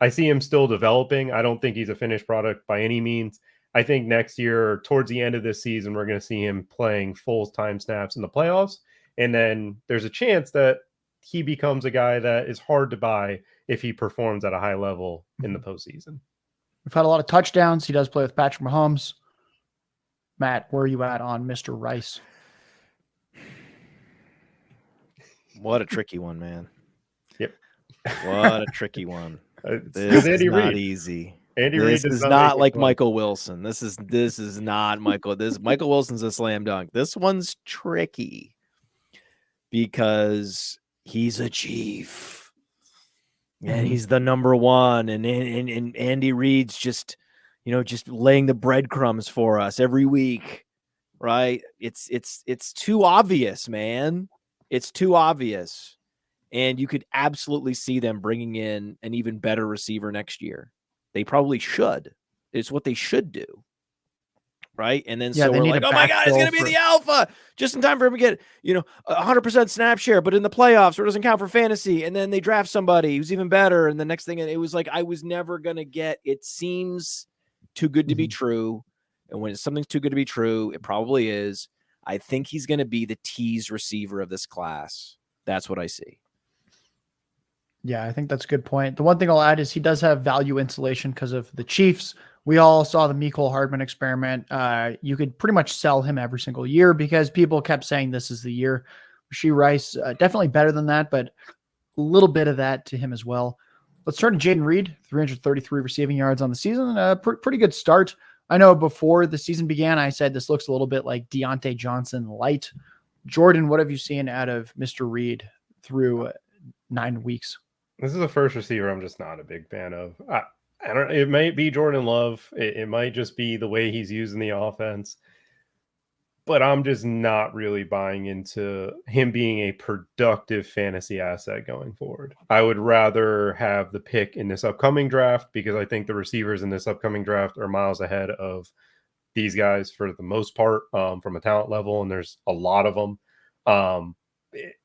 see him still developing. I don't think he's a finished product by any means. I think next year, or towards the end of this season, we're going to see him playing full-time snaps in the playoffs. And then there's a chance that he becomes a guy that is hard to buy if he performs at a high level in the postseason. We've had a lot of touchdowns. He does play with Patrick Mahomes. Matt, where are you at on Mr. Rice? What a tricky one, man. Yep. What a tricky one. This is not easy. This is not like Michael Wilson. This is not Michael. Michael Wilson's a slam dunk. This one's tricky because he's a Chief. And he's the number one. And Andy Reid's just laying the breadcrumbs for us every week. Right? It's too obvious, man. It's too obvious. And you could absolutely see them bringing in an even better receiver next year. They probably should. It's what they should do. Right. And then so we're like, oh my God, it's going to be the alpha just in time for him to get, 100% snap share, but in the playoffs, or it doesn't count for fantasy. And then they draft somebody who's even better. And the next thing, it was like, I was never going to get, it seems too good to be true. And when something's too good to be true, it probably is. I think he's going to be the tease receiver of this class. That's what I see. Yeah, I think that's a good point. The one thing I'll add is he does have value insulation because of the Chiefs. We all saw the Mecole Hardman experiment. You could pretty much sell him every single year because people kept saying this is the year. Rashee Rice, definitely better than that, but a little bit of that to him as well. Let's turn to Jayden Reed, 333 receiving yards on the season. Pretty good start. I know before the season began, I said this looks a little bit like Deontay Johnson light. Jordan, what have you seen out of Mr. Reed through 9 weeks? This is the first receiver I'm just not a big fan of. I don't. It might be Jordan Love. It might just be the way he's using the offense. But I'm just not really buying into him being a productive fantasy asset going forward. I would rather have the pick in this upcoming draft because I think the receivers in this upcoming draft are miles ahead of these guys for the most part from a talent level, and there's a lot of them.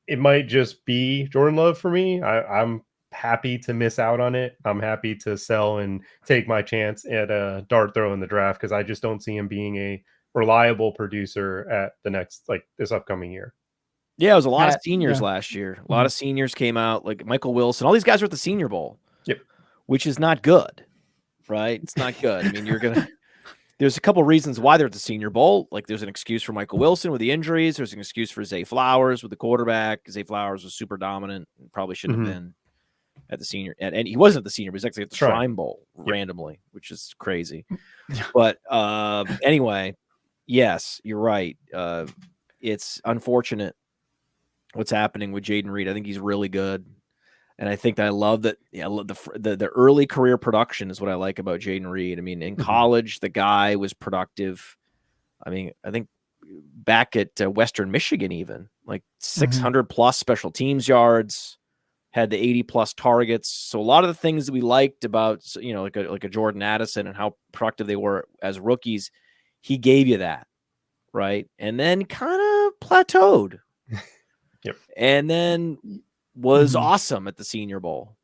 It might just be Jordan Love for me. I'm happy to miss out on it. I'm happy to sell and take my chance at a dart throw in the draft because I just don't see him being a reliable producer at the next, like this upcoming year. Yeah, it was a lot of seniors last year. A lot Mm-hmm. of seniors came out, like Michael Wilson. All these guys were at the Senior Bowl. Yep. Which is not good, right? It's not good. I mean, there's a couple reasons why they're at the Senior Bowl. Like there's an excuse for Michael Wilson with the injuries. There's an excuse for Zay Flowers with the quarterback. Zay Flowers was super dominant and probably shouldn't have been at the Senior. And he wasn't at the Senior, but he was actually at the Shrine Bowl randomly, which is crazy. But anyway, yes, you're right. It's unfortunate what's happening with Jayden Reed. I think he's really good. And I think that I love that. Yeah, the early career production is what I like about Jayden Reed. I mean, in college, the guy was productive. I mean, I think back at Western Michigan, even like 600 plus special teams yards, had the 80 plus targets. So a lot of the things that we liked about, like a Jordan Addison and how productive they were as rookies, he gave you that, right? And then kind of plateaued. Yep. And then was awesome at the Senior Bowl,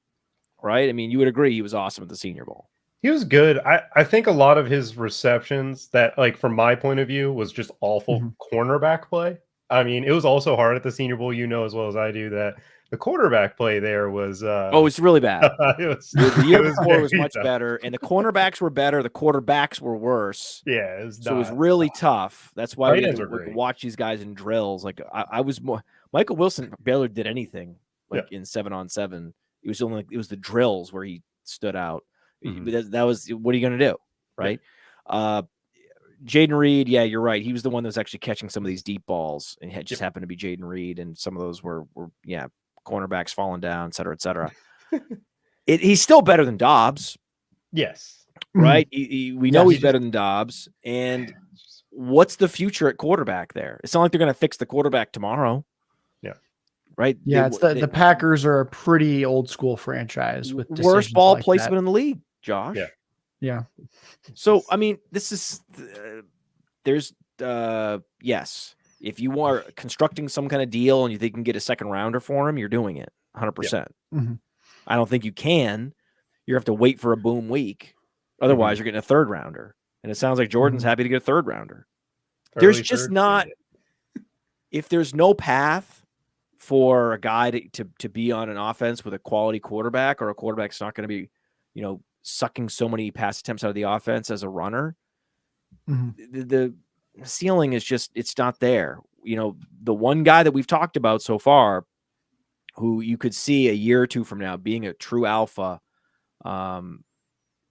right? I mean, you would agree he was awesome at the Senior Bowl. He was good. I think a lot of his receptions that, like, from my point of view, was just awful cornerback play. I mean, it was also hard at the Senior Bowl. You know as well as I do that the quarterback play there was it's really bad. The year before was much tough. better, and the cornerbacks were better. The quarterbacks were worse. Yeah, it was really tough. That's why we had to watch these guys in drills. Like I was more. Michael Wilson barely did anything in 7-on-7. It was the drills where he stood out. That was, what are you going to do, right? Jayden Reed, yeah, you're right. He was the one that was actually catching some of these deep balls, and it just happened to be Jayden Reed, and some of those were cornerbacks falling down, et cetera, et cetera. He's still better than Dobbs. Yes. Right? We know he's better than Dobbs. And what's the future at quarterback there? It's not like they're going to fix the quarterback tomorrow. Yeah. Right? Yeah, the Packers are a pretty old school franchise with worst ball like placement that in the league, Josh. Yeah. So, I mean, this is yes. If you are constructing some kind of deal and you think you can get a second rounder for him, you're doing it 100%. I don't think you can. You have to wait for a boom week. Otherwise, you're getting a third rounder. And it sounds like Jordan's happy to get a third rounder. There's just not, if there's no path for a guy to be on an offense with a quality quarterback, or a quarterback's not going to be, sucking so many pass attempts out of the offense as a runner, the ceiling is just, it's not there. The one guy that we've talked about so far who you could see a year or two from now being a true alpha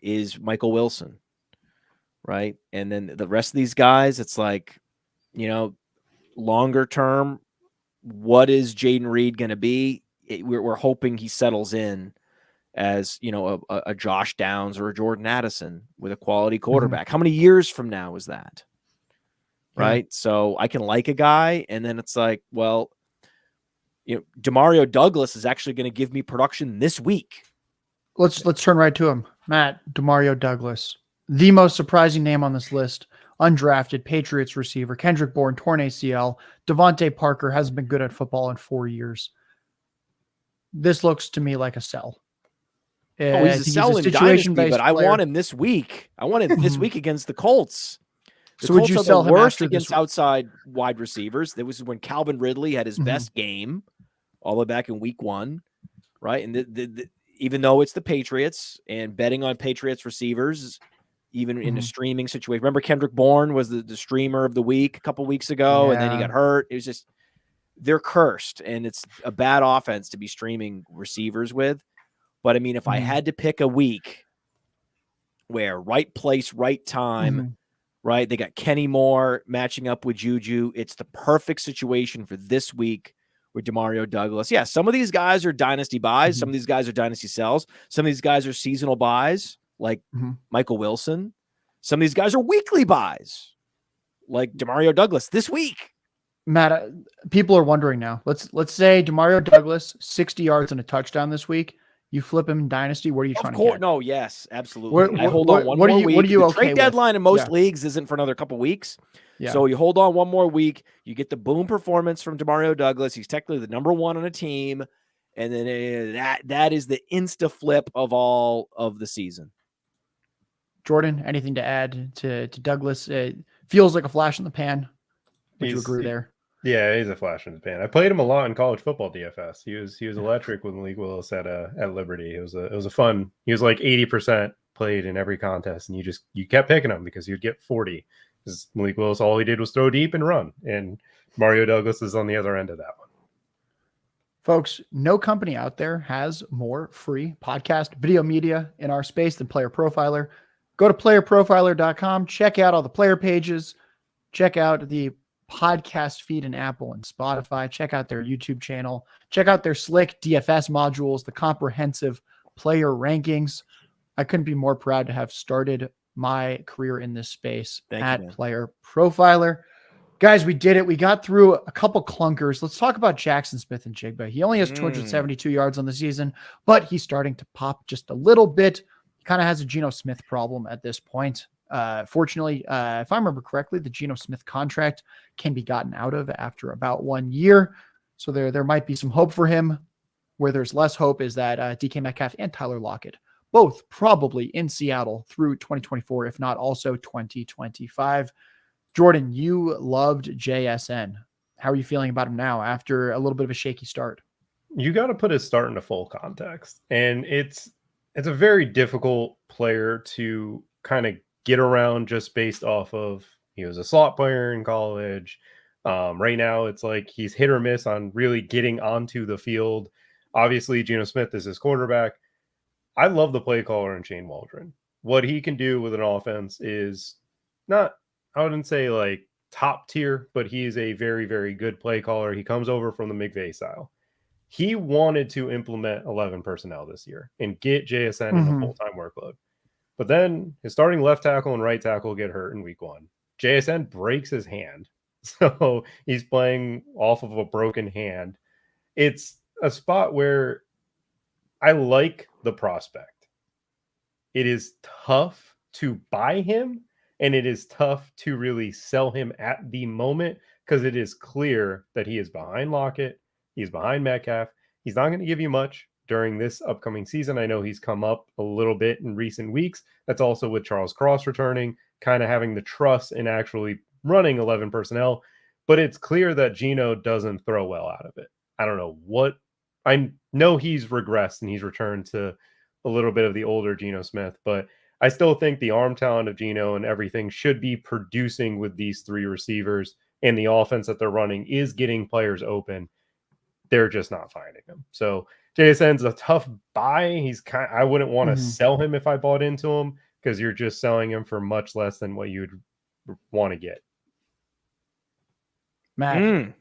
is Michael Wilson, right? And then the rest of these guys, it's like, longer term, what is Jayden Reed going to be? We're hoping he settles in as, a Josh Downs or a Jordan Addison with a quality quarterback. How many years from now is that? Right. So I can like a guy, and then it's like, well, Demario Douglas is actually going to give me production this week. Let's turn right to him. Matt, Demario Douglas, the most surprising name on this list. Undrafted Patriots receiver, Kendrick Bourne, torn ACL. Devontae Parker hasn't been good at football in 4 years. This looks to me like a sell. He's a sell in Dynasty, but I want him this week. I want him this week against the Colts. The So would Colts you are sell the him worst after against this? outside wide receivers. That was when Calvin Ridley had his best game all the way back in week 1, right? And even though it's the Patriots and betting on Patriots receivers, even in a streaming situation. Remember Kendrick Bourne was the streamer of the week a couple weeks ago, and then he got hurt. It was just, they're cursed, and it's a bad offense to be streaming receivers with. But I mean, if I had to pick a week where right place, right time, right? They got Kenny Moore matching up with Juju. It's the perfect situation for this week with Demario Douglas. Yeah, some of these guys are dynasty buys. Some of these guys are dynasty sells. Some of these guys are seasonal buys, like Michael Wilson. Some of these guys are weekly buys, like Demario Douglas this week. Matt, people are wondering now. Let's say Demario Douglas, 60 yards and a touchdown this week. You flip him in Dynasty. What are you trying to get? No, yes, absolutely. I hold what- on one what are more you- week. what are you the okay trade with? deadline in most Yeah. leagues isn't for another couple weeks. Yeah. So you hold on one more week. You get the boom performance from Demario Douglas. He's technically the number 1 on a team. And then that is the insta flip of all of the season. Jordan, anything to add to Douglas? It feels like a flash in the pan. Would you agree there? Yeah, he's a flash in the pan. I played him a lot in college football DFS. He was electric with Malik Willis at Liberty. It was a fun. He was like 80% played in every contest, and you kept picking him because you'd get 40. Because Malik Willis, all he did was throw deep and run, and Mario Douglas is on the other end of that one. Folks, no company out there has more free podcast video media in our space than Player Profiler. Go to playerprofiler.com, check out all the player pages, check out the podcast feed in Apple and Spotify, check out their YouTube channel, check out their slick DFS modules, the comprehensive player rankings. I couldn't be more proud to have started my career in this space at Player Profiler. Guys, we did it. We got through a couple clunkers. Let's talk about Jaxon Smith-Njigba. He only has 272 yards on the season, but he's starting to pop just a little bit. He kind of has a Geno Smith problem at this point. Fortunately, if I remember correctly, the Geno Smith contract can be gotten out of after about 1 year. So there might be some hope for him. Where there's less hope is that DK Metcalf and Tyler Lockett, both probably in Seattle through 2024, if not also 2025. Jordan, you loved JSN. How are you feeling about him now after a little bit of a shaky start? You got to put his start into full context. And it's a very difficult player to kind of get around just based off of, he was a slot player in college. Right now, it's like he's hit or miss on really getting onto the field. Obviously, Geno Smith is his quarterback. I love the play caller in Shane Waldron. What he can do with an offense is not, I wouldn't say like top tier, but he is a very, very good play caller. He comes over from the McVay style. He wanted to implement 11 personnel this year and get JSN in a full-time workload. But then his starting left tackle and right tackle get hurt in week 1. JSN breaks his hand. So he's playing off of a broken hand. It's a spot where I like the prospect. It is tough to buy him, and it is tough to really sell him at the moment because it is clear that he is behind Lockett. He's behind Metcalf. He's not going to give you much during this upcoming season. I know he's come up a little bit in recent weeks. That's also with Charles Cross returning, kind of having the trust in actually running 11 personnel. But it's clear that Geno doesn't throw well out of it. I don't know what. I know he's regressed and he's returned to a little bit of the older Geno Smith, but I still think the arm talent of Geno and everything should be producing with these 3 receivers, and the offense that they're running is getting players open. They're just not finding them. So JSN's a tough buy. I wouldn't want to sell him if I bought into him because you're just selling him for much less than what you'd want to get. Matt,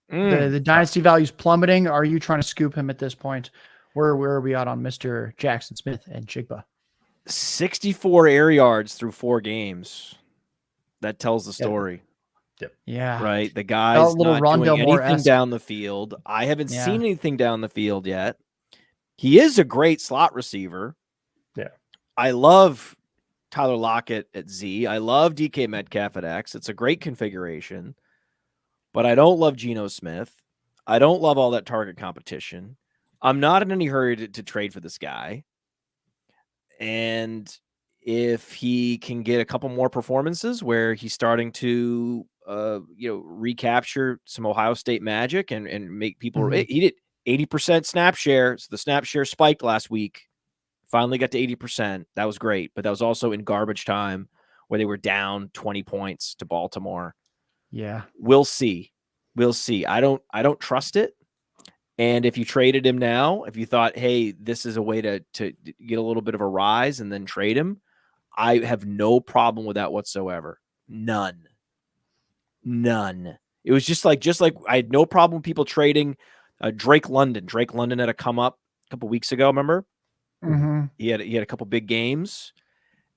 the dynasty value's plummeting. Are you trying to scoop him at this point? Where are we at on Mr. Jaxon Smith-Njigba? 64 air yards through 4 games. That tells the story. Yep. Yeah. Right. The guy's not doing anything down the field. I haven't seen anything down the field yet. He is a great slot receiver. Yeah. I love Tyler Lockett at Z. I love DK Metcalf at X. It's a great configuration. But I don't love Geno Smith. I don't love all that target competition. I'm not in any hurry to trade for this guy. And if he can get a couple more performances where he's starting to recapture some Ohio State magic and make people he did 80% snap share. So the snap share spiked last week. Finally got to 80%. That was great, but that was also in garbage time where they were down 20 points to Baltimore. Yeah. We'll see. I don't trust it. And if you traded him now, if you thought, hey, this is a way to get a little bit of a rise and then trade him, I have no problem with that whatsoever. None. It was just like I had no problem with people trading Drake London. Drake London had a come up a couple weeks ago, remember? Mm-hmm. He had a couple big games,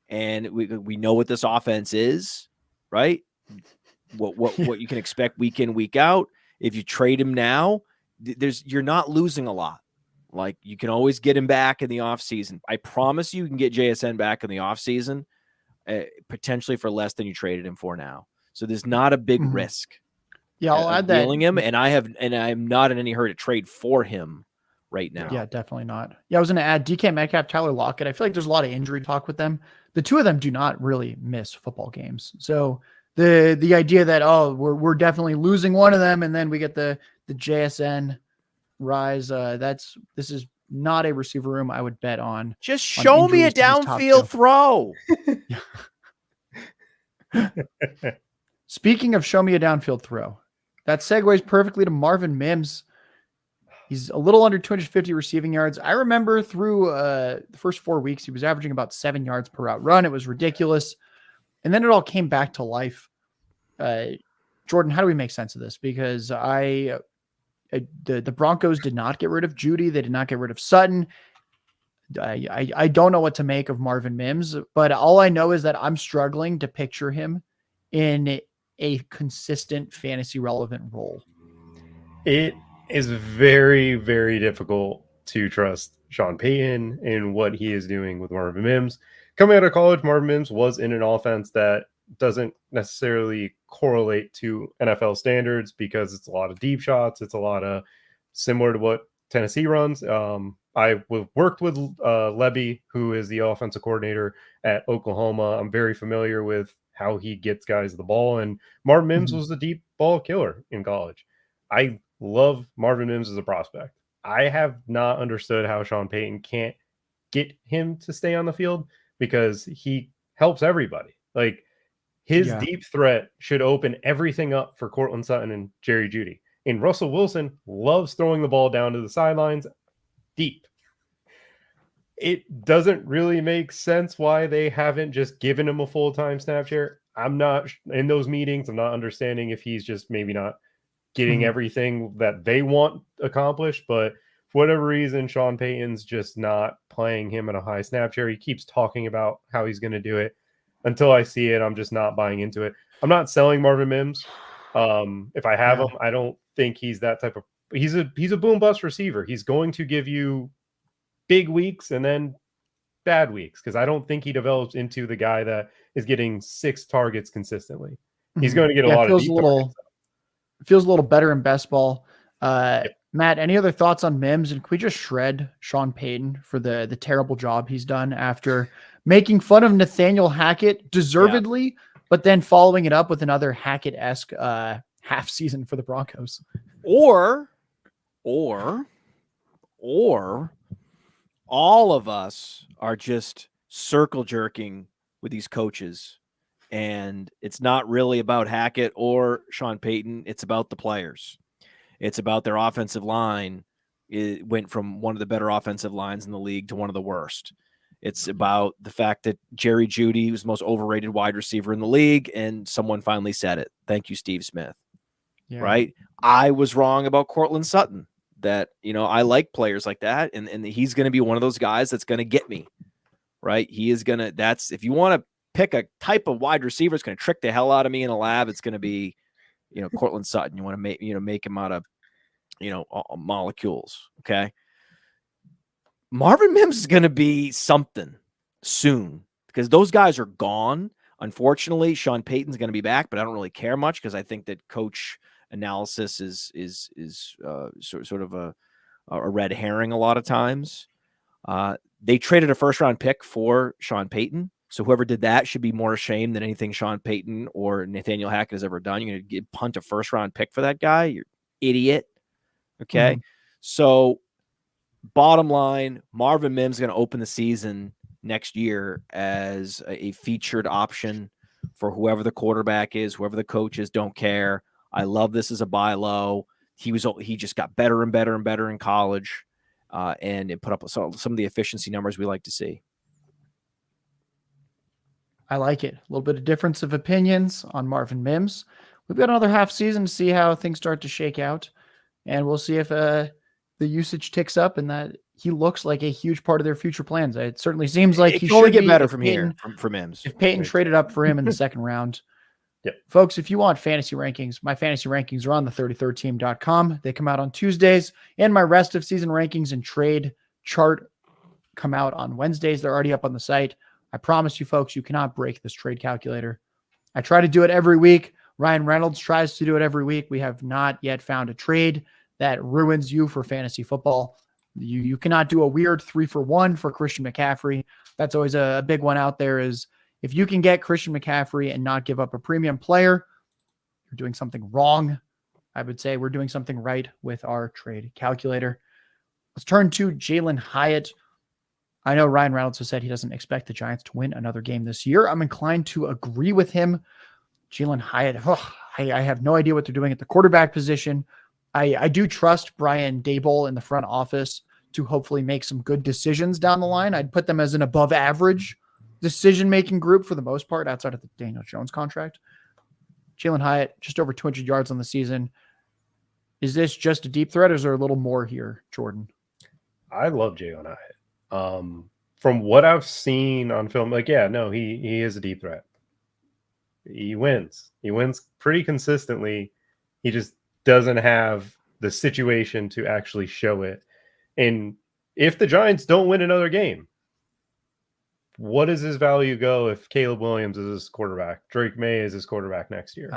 and we know what this offense is, right? What you can expect week in, week out. If you trade him now, you're not losing a lot. Like, you can always get him back in the offseason. I promise you can get JSN back in the offseason, potentially for less than you traded him for now. So there's not a big risk. Yeah, I'll add that. Him, and I'm not in any hurry to trade for him right now. Yeah, definitely not. Yeah, I was going to add DK Metcalf, Tyler Lockett. I feel like there's a lot of injury talk with them. The two of them do not really miss football games. So the idea that, we're definitely losing one of them and then we get the JSN rise, this is not a receiver room I would bet on. Just show me a downfield throw. Speaking of show me a downfield throw, that segues perfectly to Marvin Mims. He's a little under 250 receiving yards. I remember through the first 4 weeks, he was averaging about 7 yards per route run. It was ridiculous. And then it all came back to life. Jordan, how do we make sense of this? Because the Broncos did not get rid of Judy. They did not get rid of Sutton. I don't know what to make of Marvin Mims, but all I know is that I'm struggling to picture him in a consistent fantasy relevant role. It is very, very difficult to trust Sean Payton in what he is doing with Marvin Mims. Coming out of college, Marvin Mims was in an offense that doesn't necessarily correlate to NFL standards because it's a lot of deep shots. It's a lot of similar to what Tennessee runs. I worked with Levy, who is the offensive coordinator at Oklahoma. I'm very familiar with how he gets guys the ball, and Marvin Mims was the deep ball killer in college. I love Marvin Mims as a prospect. I have not understood how Sean Payton can't get him to stay on the field because he helps everybody. Like, his deep threat should open everything up for Cortland Sutton and Jerry Jeudy. And Russell Wilson loves throwing the ball down to the sidelines deep. It doesn't really make sense why they haven't just given him a full-time snap share. I'm not in those meetings. I'm not understanding if he's just maybe not getting everything that they want accomplished, but for whatever reason, Sean Payton's just not playing him at a high snap share. He keeps talking about how he's going to do it. Until I see it, I'm just not buying into it. I'm not selling Marvin Mims. If I have him, I don't think he's that type of. He's a boom bust receiver. He's going to give you big weeks and then bad weeks because I don't think he develops into the guy that is getting 6 targets consistently. He's going to get a lot of deep targets. Feels a little better in best ball. Matt, any other thoughts on Mims? And can we just shred Sean Payton for the terrible job he's done after making fun of Nathaniel Hackett deservedly, but then following it up with another Hackett-esque half season for the Broncos? Or all of us are just circle jerking with these coaches, and it's not really about Hackett or Sean Payton. It's about the players. It's about their offensive line. It went from one of the better offensive lines in the league to one of the worst. It's about the fact that Jerry Jeudy was the most overrated wide receiver in the league, and someone finally said it. Thank you, Steve Smith. Yeah. Right? I was wrong about Cortland Sutton. That, I like players like that, and he's going to be one of those guys that's going to get me. Right? He is going to. That's, if you want to pick a type of wide receiver that's going to trick the hell out of me in a lab, it's going to be, Cortland Sutton. You want to make him out of, molecules. Okay. Marvin Mims is going to be something soon because those guys are gone. Unfortunately, Sean Payton's going to be back, but I don't really care much because I think that coach analysis is sort of a red herring a lot of times. They traded a first round pick for Sean Payton. So whoever did that should be more ashamed than anything Sean Payton or Nathaniel Hackett has ever done. You're going to punt a first-round pick for that guy? You're an idiot. Okay? So bottom line, Marvin Mims is going to open the season next year as a featured option for whoever the quarterback is, whoever the coach is, don't care. I love this as a buy low. He just got better and better and better in college, and it put up some of the efficiency numbers we like to see. I like it. A little bit of difference of opinions on Marvin Mims. We've got another half season to see how things start to shake out, and we'll see if the usage ticks up and that he looks like a huge part of their future plans. It certainly seems like he should only should get better if from Payton, here for Mims. If Payton traded up for him in the second round. Yep. Folks, if you want fantasy rankings, my fantasy rankings are on the 33rdteam.com. They come out on Tuesdays, and my rest of season rankings and trade chart come out on Wednesdays. They're already up on the site. I promise you folks, you cannot break this trade calculator. I try to do it every week. Ryan Reynolds tries to do it every week. We have not yet found a trade that ruins you for fantasy football. You cannot do a weird 3-for-1 for Christian McCaffrey. That's always a big one out there is if you can get Christian McCaffrey and not give up a premium player, you're doing something wrong. I would say we're doing something right with our trade calculator. Let's turn to Jalin Hyatt. I know Ryan Reynolds has said he doesn't expect the Giants to win another game this year. I'm inclined to agree with him. Jalin Hyatt, I have no idea what they're doing at the quarterback position. I do trust Brian Daboll in the front office to hopefully make some good decisions down the line. I'd put them as an above average decision-making group for the most part outside of the Daniel Jones contract. Jalin Hyatt, just over 200 yards on the season. Is this just a deep threat or is there a little more here, Jordan? I love Jalin Hyatt. From what I've seen on film, he is a deep threat. He wins pretty consistently. He just doesn't have the situation to actually show it. And if the Giants don't win another game, what does his value go if Caleb Williams is his quarterback, Drake May is his quarterback next year?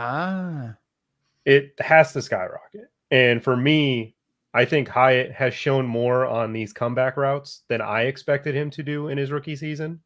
It has to skyrocket. And for me, I think Hyatt has shown more on these comeback routes than I expected him to do in his rookie season.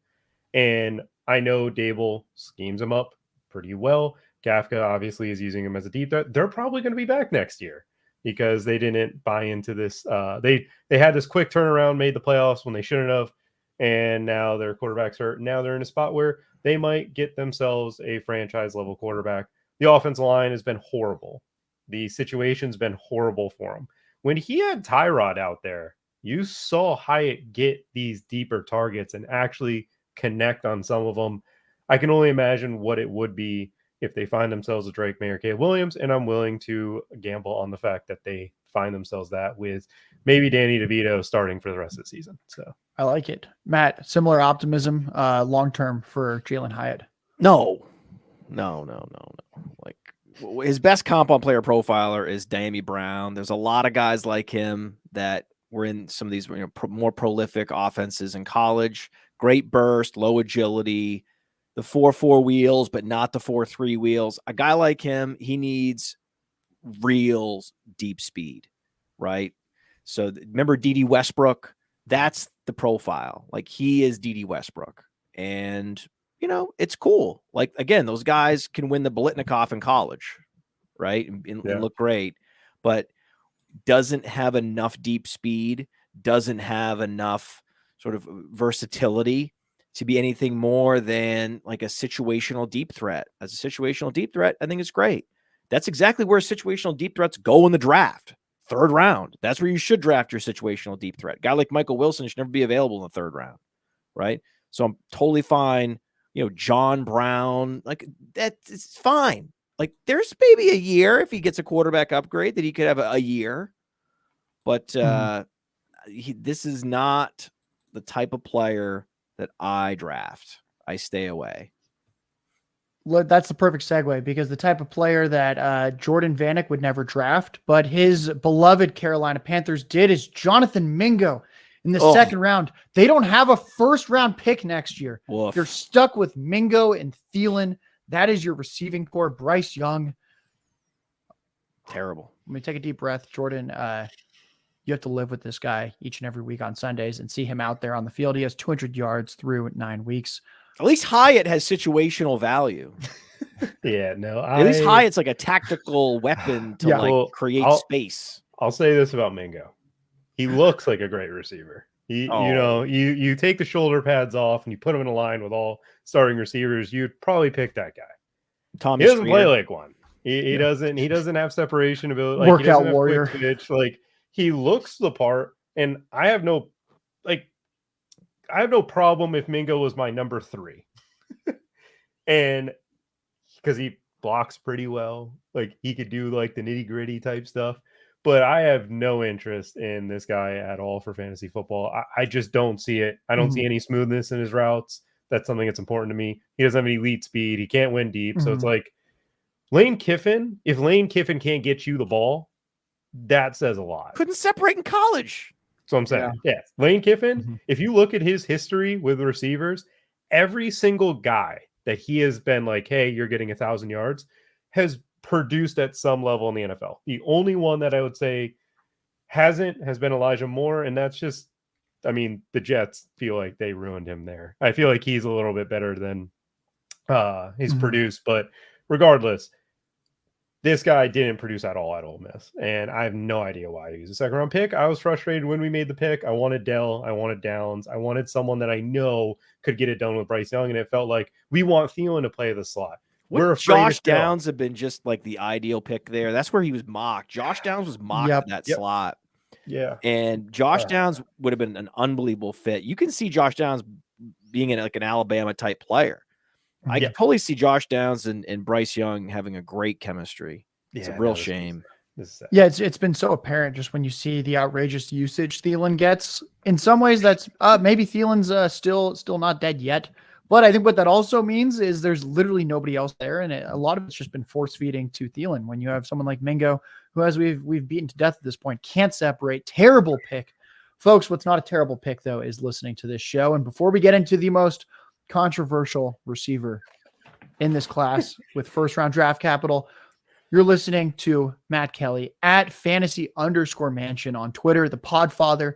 And I know Daboll schemes him up pretty well. Kafka obviously is using him as a deep threat. They're probably going to be back next year because they didn't buy into this. They had this quick turnaround, made the playoffs when they shouldn't have, and now their quarterback's hurt. Now they're in a spot where they might get themselves a franchise-level quarterback. The offensive line has been horrible. The situation's been horrible for him. When he had Tyrod out there, you saw Hyatt get these deeper targets and actually connect on some of them. I can only imagine what it would be if they find themselves a Drake May or Caleb Williams, and I'm willing to gamble on the fact that they find themselves that with maybe Danny DeVito starting for the rest of the season. So I like it. Matt, similar optimism long-term for Jalin Hyatt. No. Like his best comp on Player Profiler is Dammy Brown. There's a lot of guys like him that were in some of these more prolific offenses in college. Great burst, low agility, the 4.4 wheels, but not the 4.3 wheels. A guy like him, he needs real deep speed, right? So remember D.D. Westbrook? That's the profile. Like he is D.D. Westbrook. And it's cool. Like, again, those guys can win the Biletnikoff in college, right? And look great, but doesn't have enough deep speed, doesn't have enough sort of versatility to be anything more than like a situational deep threat. As a situational deep threat, I think it's great. That's exactly where situational deep threats go in the draft. 3rd round. That's where you should draft your situational deep threat. A guy like Michael Wilson should never be available in the 3rd round, right? So I'm totally fine. John Brown, like that's fine. Like there's maybe a year if he gets a quarterback upgrade that he could have a year, but this is not the type of player that I draft. I stay away. That's the perfect segue because the type of player that Jordan Vanek would never draft, but his beloved Carolina Panthers did is Jonathan Mingo. In the 2nd round, they don't have a 1st-round pick next year. Oof. You're stuck with Mingo and Thielen. That is your receiving core. Bryce Young. Terrible. Let me take a deep breath. Jordan, you have to live with this guy each and every week on Sundays and see him out there on the field. He has 200 yards through 9 weeks. At least Hyatt has situational value. Yeah, no. At least Hyatt's like a tactical weapon to Yeah. like Well, create space. I'll say this about Mingo. He looks like a great receiver. You take the shoulder pads off and you put him in a line with all starting receivers, you'd probably pick that guy. Tommy He doesn't Streeter. play like one. He doesn't have separation ability. Like, he Workout doesn't have warrior. quick twitch. Like, he looks the part, and I have no problem if Mingo was my number 3. And because he blocks pretty well, like he could do like the nitty-gritty type stuff. But I have no interest in this guy at all for fantasy football. I just don't see it. I don't see any smoothness in his routes. That's something that's important to me. He doesn't have any elite speed. He can't win deep. So it's like Lane Kiffin, if Lane Kiffin can't get you the ball, that says a lot. Couldn't separate in college. So I'm saying, yeah. Lane Kiffin, if you look at his history with receivers, every single guy that he has been like, hey, you're getting 1,000 yards, has produced at some level in the NFL. The only one that I would say has been Elijah Moore, and that's just, I mean, the Jets feel like they ruined him there. I feel like he's a little bit better than he's produced, but regardless, this guy didn't produce at all at Ole Miss, and I have no idea why he was a second-round pick. I was frustrated when we made the pick. I wanted Dell. I wanted Downs. I wanted someone that I know could get it done with Bryce Young, and it felt like we want Thielen to play the slot. Josh Downs have been just like the ideal pick there. That's where he was mocked. Josh Downs was mocked in that slot. Yeah. And Josh Downs would have been an unbelievable fit. You can see Josh Downs being in like an Alabama type player. I can totally see Josh Downs and Bryce Young having a great chemistry. It's a real shame. Yeah, it's been so apparent just when you see the outrageous usage Thielen gets. In some ways, that's maybe Thielen's still not dead yet. But I think what that also means is there's literally nobody else there, and a lot of it's just been force feeding to Thielen. When you have someone like Mingo, who, as we've beaten to death at this point, can't separate. Terrible pick, folks. What's not a terrible pick though is listening to this show. And before we get into the most controversial receiver in this class with first-round draft capital, you're listening to Matt Kelley at fantasy_mansion on Twitter, the Podfather,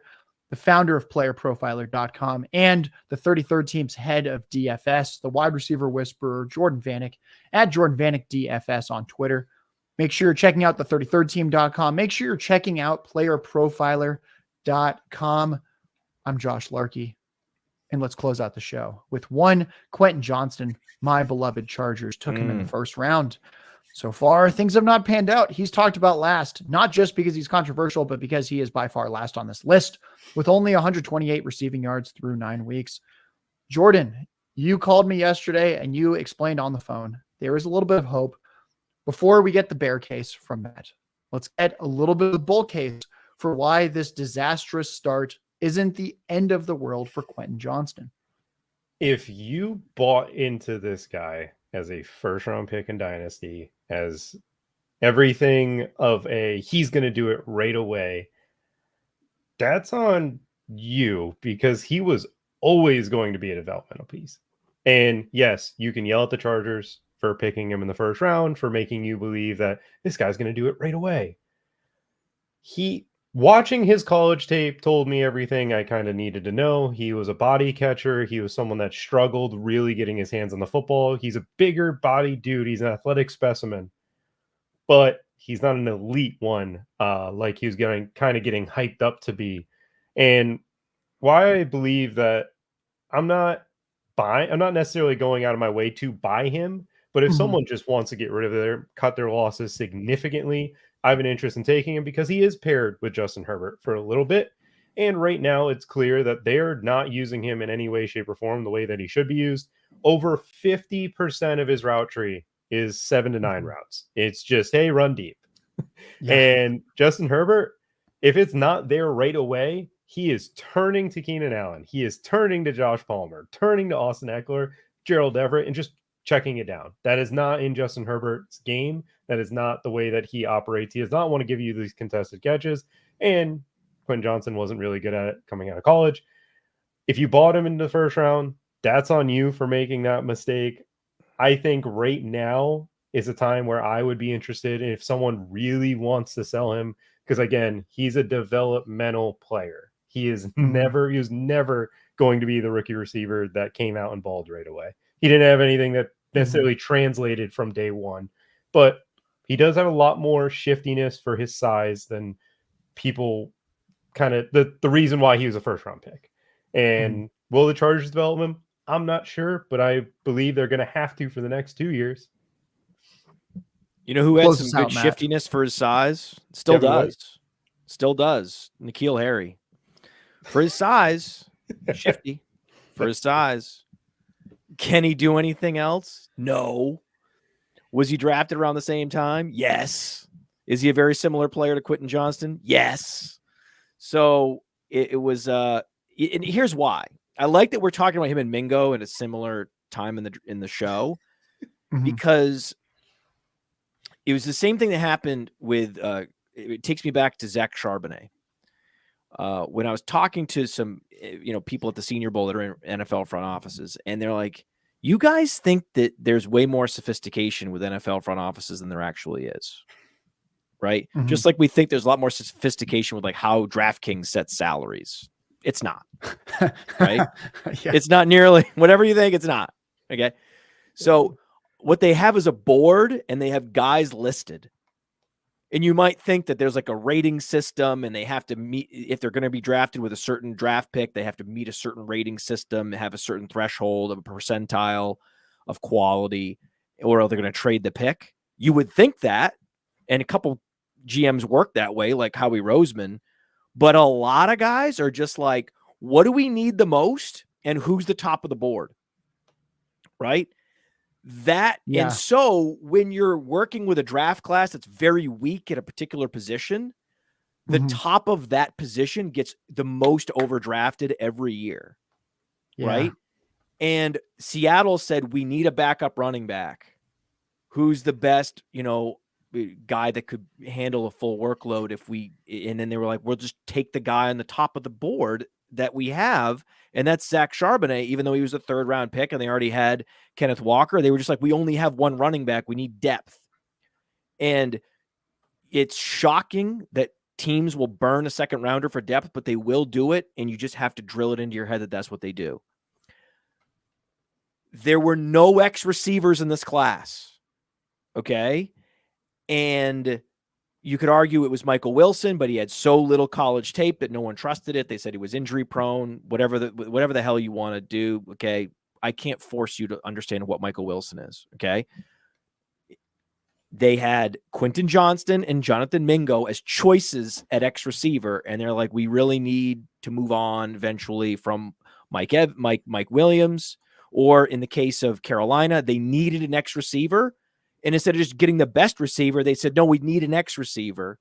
the founder of PlayerProfiler.com, and the 33rd team's head of DFS, the wide receiver whisperer, Jordan Vanek, at Jordan Vanek DFS on Twitter. Make sure you're checking out the 33rdteam.com. Make sure you're checking out PlayerProfiler.com. I'm Josh Larky, and let's close out the show with one Quentin Johnston. My beloved Chargers took him in the first round. So far, things have not panned out. He's talked about last, not just because he's controversial, but because he is by far last on this list with only 128 receiving yards through 9 weeks. Jordan, you called me yesterday and you explained on the phone there is a little bit of hope. Before we get the bear case from Matt, let's get a little bit of the bull case for why this disastrous start isn't the end of the world for Quentin Johnston. If you bought into this guy as a first-round pick in Dynasty, as everything of a he's going to do it right away, that's on you, because he was always going to be a developmental piece. And yes, you can yell at the Chargers for picking him in the first round, for making you believe that this guy's going to do it right away. Watching his college tape told me everything I kind of needed to know. He was a body catcher. He was someone that struggled really getting his hands on the football. He's a bigger body dude. He's an athletic specimen, but he's not an elite one like he was getting hyped up to be. And why I believe that I'm not necessarily going out of my way to buy him, but if someone just wants to get rid of cut their losses significantly, I have an interest in taking him because he is paired with Justin Herbert for a little bit. And right now it's clear that they're not using him in any way, shape, or form the way that he should be used. Over 50% of his route tree is 7 to 9 routes. It's just, hey, run deep. And Justin Herbert, if it's not there right away, he is turning to Keenan Allen. He is turning to Josh Palmer, turning to Austin Eckler, Gerald Everett, and just checking it down. That is not in Justin Herbert's game. That is not the way that he operates. He does not want to give you these contested catches. And Quentin Johnston wasn't really good at it coming out of college. If you bought him in the first round, that's on you for making that mistake. I think right now is a time where I would be interested if someone really wants to sell him, because again, he's a developmental player. He was never going to be the rookie receiver that came out and balled right away. He didn't have anything that necessarily translated from day one, but he does have a lot more shiftiness for his size than people kind of the reason why he was a first round pick. And will the Chargers develop him? I'm not sure, but I believe they're going to have to for the next 2 years. You know who had Close some us good out, Matt. shiftiness for his size? Still Kevin does. White. Still does. N'Keal Harry. For his size, shifty. For his size. Can he do anything else? No. Was he drafted around the same time? Yes. Is he a very similar player to Quentin Johnston? Yes. So it was and here's why. I like that we're talking about him and Mingo at a similar time in the show because it was the same thing that happened with it takes me back to Zach Charbonnet. When I was talking to some people at the Senior Bowl that are in NFL front offices, and they're like, you guys think that there's way more sophistication with NFL front offices than there actually is, right? Just like we think there's a lot more sophistication with like how DraftKings sets salaries. It's not, right? Yeah. It's not nearly whatever you think. It's not. Okay. So what they have is a board and they have guys listed. And you might think that there's like a rating system and they have to meet, if they're going to be drafted with a certain draft pick, they have to meet a certain rating system, have a certain threshold of a percentile of quality, or are they going to trade the pick? You would think that. And a couple GMs work that way, like Howie Roseman. But a lot of guys are just like, what do we need the most? And who's the top of the board? Right? And so when you're working with a draft class that's very weak at a particular position, the top of that position gets the most overdrafted every year. Right? And Seattle said, we need a backup running back. Who's the best, guy that could handle a full workload and then they were like, we'll just take the guy on the top of the board that we have. And that's Zach Charbonnet, even though he was a 3rd round pick and they already had Kenneth Walker. They were just like, we only have one running back. We need depth. And it's shocking that teams will burn a 2nd rounder for depth, but they will do it. And you just have to drill it into your head that that's what they do. There were no X receivers in this class. Okay. And you could argue it was Michael Wilson, but he had so little college tape that no one trusted it. They said he was injury prone, whatever the hell you want to do. Okay. I can't force you to understand what Michael Wilson is. Okay. They had Quentin Johnston and Jonathan Mingo as choices at X receiver. And they're like, we really need to move on eventually from Mike Williams, or in the case of Carolina, they needed an X receiver. And instead of just getting the best receiver, they said, no, we need an X receiver.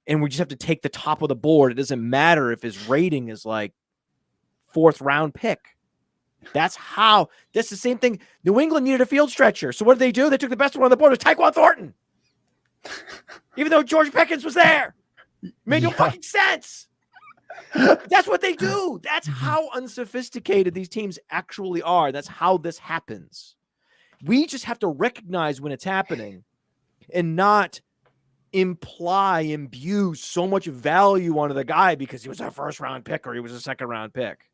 And we just have to take the top of the board. It doesn't matter if his rating is like 4th round pick. That's the same thing. New England needed a field stretcher. So what did they do? They took the best one on the board. It was Tyquan Thornton. Even though George Pickens was there. Made no fucking sense. That's what they do. That's how unsophisticated these teams actually are. That's how this happens. We just have to recognize when it's happening and not imbue so much value onto the guy because he was a 1st round pick or he was a 2nd round pick,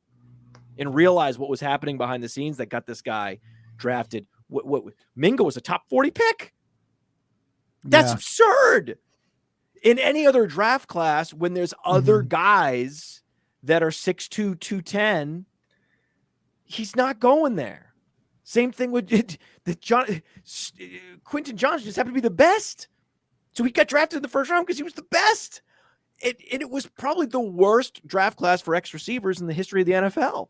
and realize what was happening behind the scenes that got this guy drafted. What Mingo was a top 40 pick. That's absurd. In any other draft class, when there's other guys that are 6'2", 210, he's not going there. Same thing with Quentin Johnston just happened to be the best. So he got drafted in the 1st round because he was the best. It was probably the worst draft class for X receivers in the history of the NFL.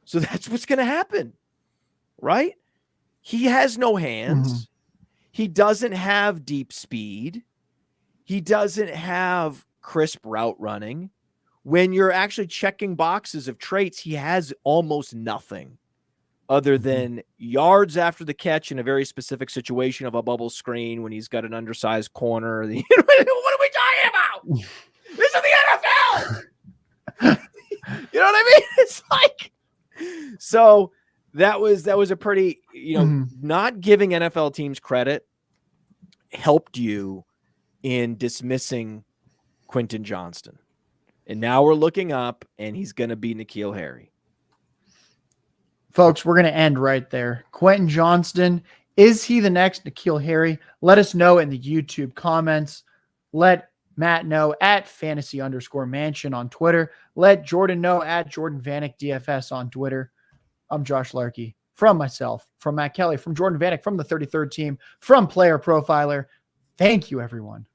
So that's what's going to happen, right? He has no hands. He doesn't have deep speed. He doesn't have crisp route running. When you're actually checking boxes of traits, he has almost nothing other than yards after the catch in a very specific situation of a bubble screen when he's got an undersized corner. What are we talking about? This is the NFL. You know what I mean? It's like, so that was a pretty, not giving NFL teams credit helped you in dismissing Quentin Johnston. And now we're looking up, and he's going to be N'Keal Harry. Folks, we're going to end right there. Quentin Johnston, is he the next N'Keal Harry? Let us know in the YouTube comments. Let Matt know at fantasy_mansion on Twitter. Let Jordan know at Jordan Vanek DFS on Twitter. I'm Josh Larky. From myself, from Matt Kelley, from Jordan Vanek, from the 33rd team, from Player Profiler. Thank you, everyone.